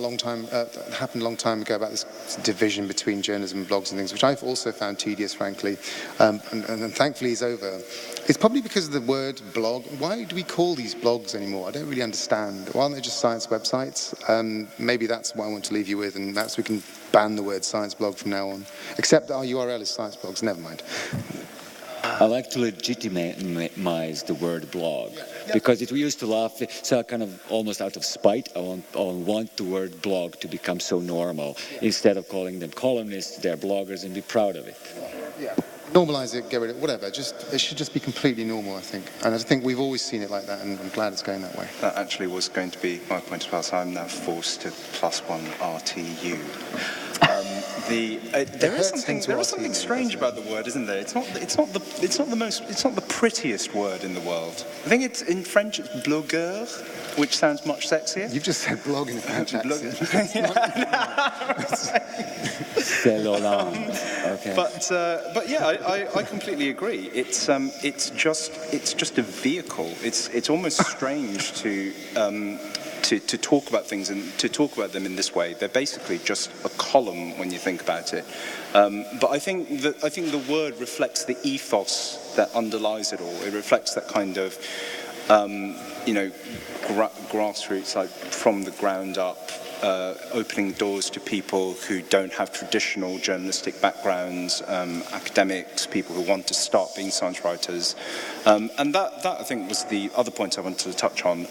happened a long time ago about this division between journalism and blogs and things, which I've also found tedious, frankly, and thankfully is over. It's probably because of the word blog. Why do we call these blogs anymore? I don't really understand. Why aren't they just science websites? Maybe that's what I want to leave you with, and that's we can ban the word science blog from now on. Except our URL is science blogs. Never mind. I like to legitimize the word blog, because it used to laugh, so I kind of almost out of spite, I want the word blog to become so normal. Instead of calling them columnists, they're bloggers, and be proud of it. Yeah. Normalize it, get rid of it, whatever. It should just be completely normal, I think. And I think we've always seen it like that, and I'm glad it's going that way. That actually was going to be my point as well, so I'm now forced to +1 RTU. There is something strange about the word, isn't there? It's not the prettiest word in the world. I think it's in French it's blogueur, which sounds much sexier. You've just said blog in a French accent. Okay. But yeah, I completely agree. It's just a vehicle. It's almost strange to talk about things and to talk about them in this way. They're basically just a column when you think about it. But I think the word reflects the ethos that underlies it all. It reflects that kind of grassroots, like from the ground up, opening doors to people who don't have traditional journalistic backgrounds, academics, people who want to start being science writers. And that I think was the other point I wanted to touch on.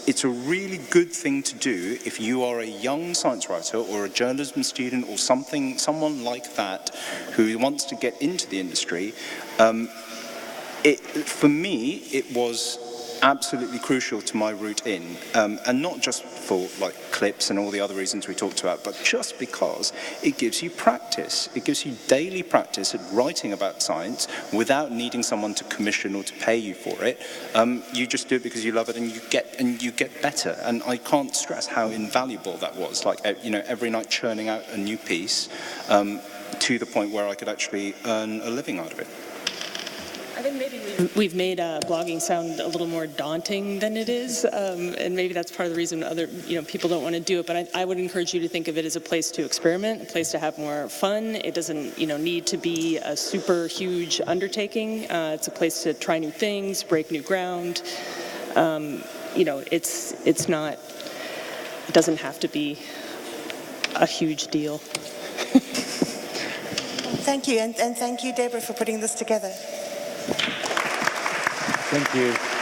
It's a really good thing to do if you are a young science writer or a journalism student or someone like that who wants to get into the industry. For me, it was absolutely crucial to my route in, and not just for like clips and all the other reasons we talked about, but just because it gives you practice. It gives you daily practice at writing about science without needing someone to commission or to pay you for it. You just do it because you love it, and you get better. And I can't stress how invaluable that was. Like every night churning out a new piece, to the point where I could actually earn a living out of it. I think maybe we've made blogging sound a little more daunting than it is, and maybe that's part of the reason other people don't want to do it. But I would encourage you to think of it as a place to experiment, a place to have more fun. It doesn't need to be a super huge undertaking. It's a place to try new things, break new ground. It's not. It doesn't have to be a huge deal. Thank you, and thank you, Deborah, for putting this together. Thank you.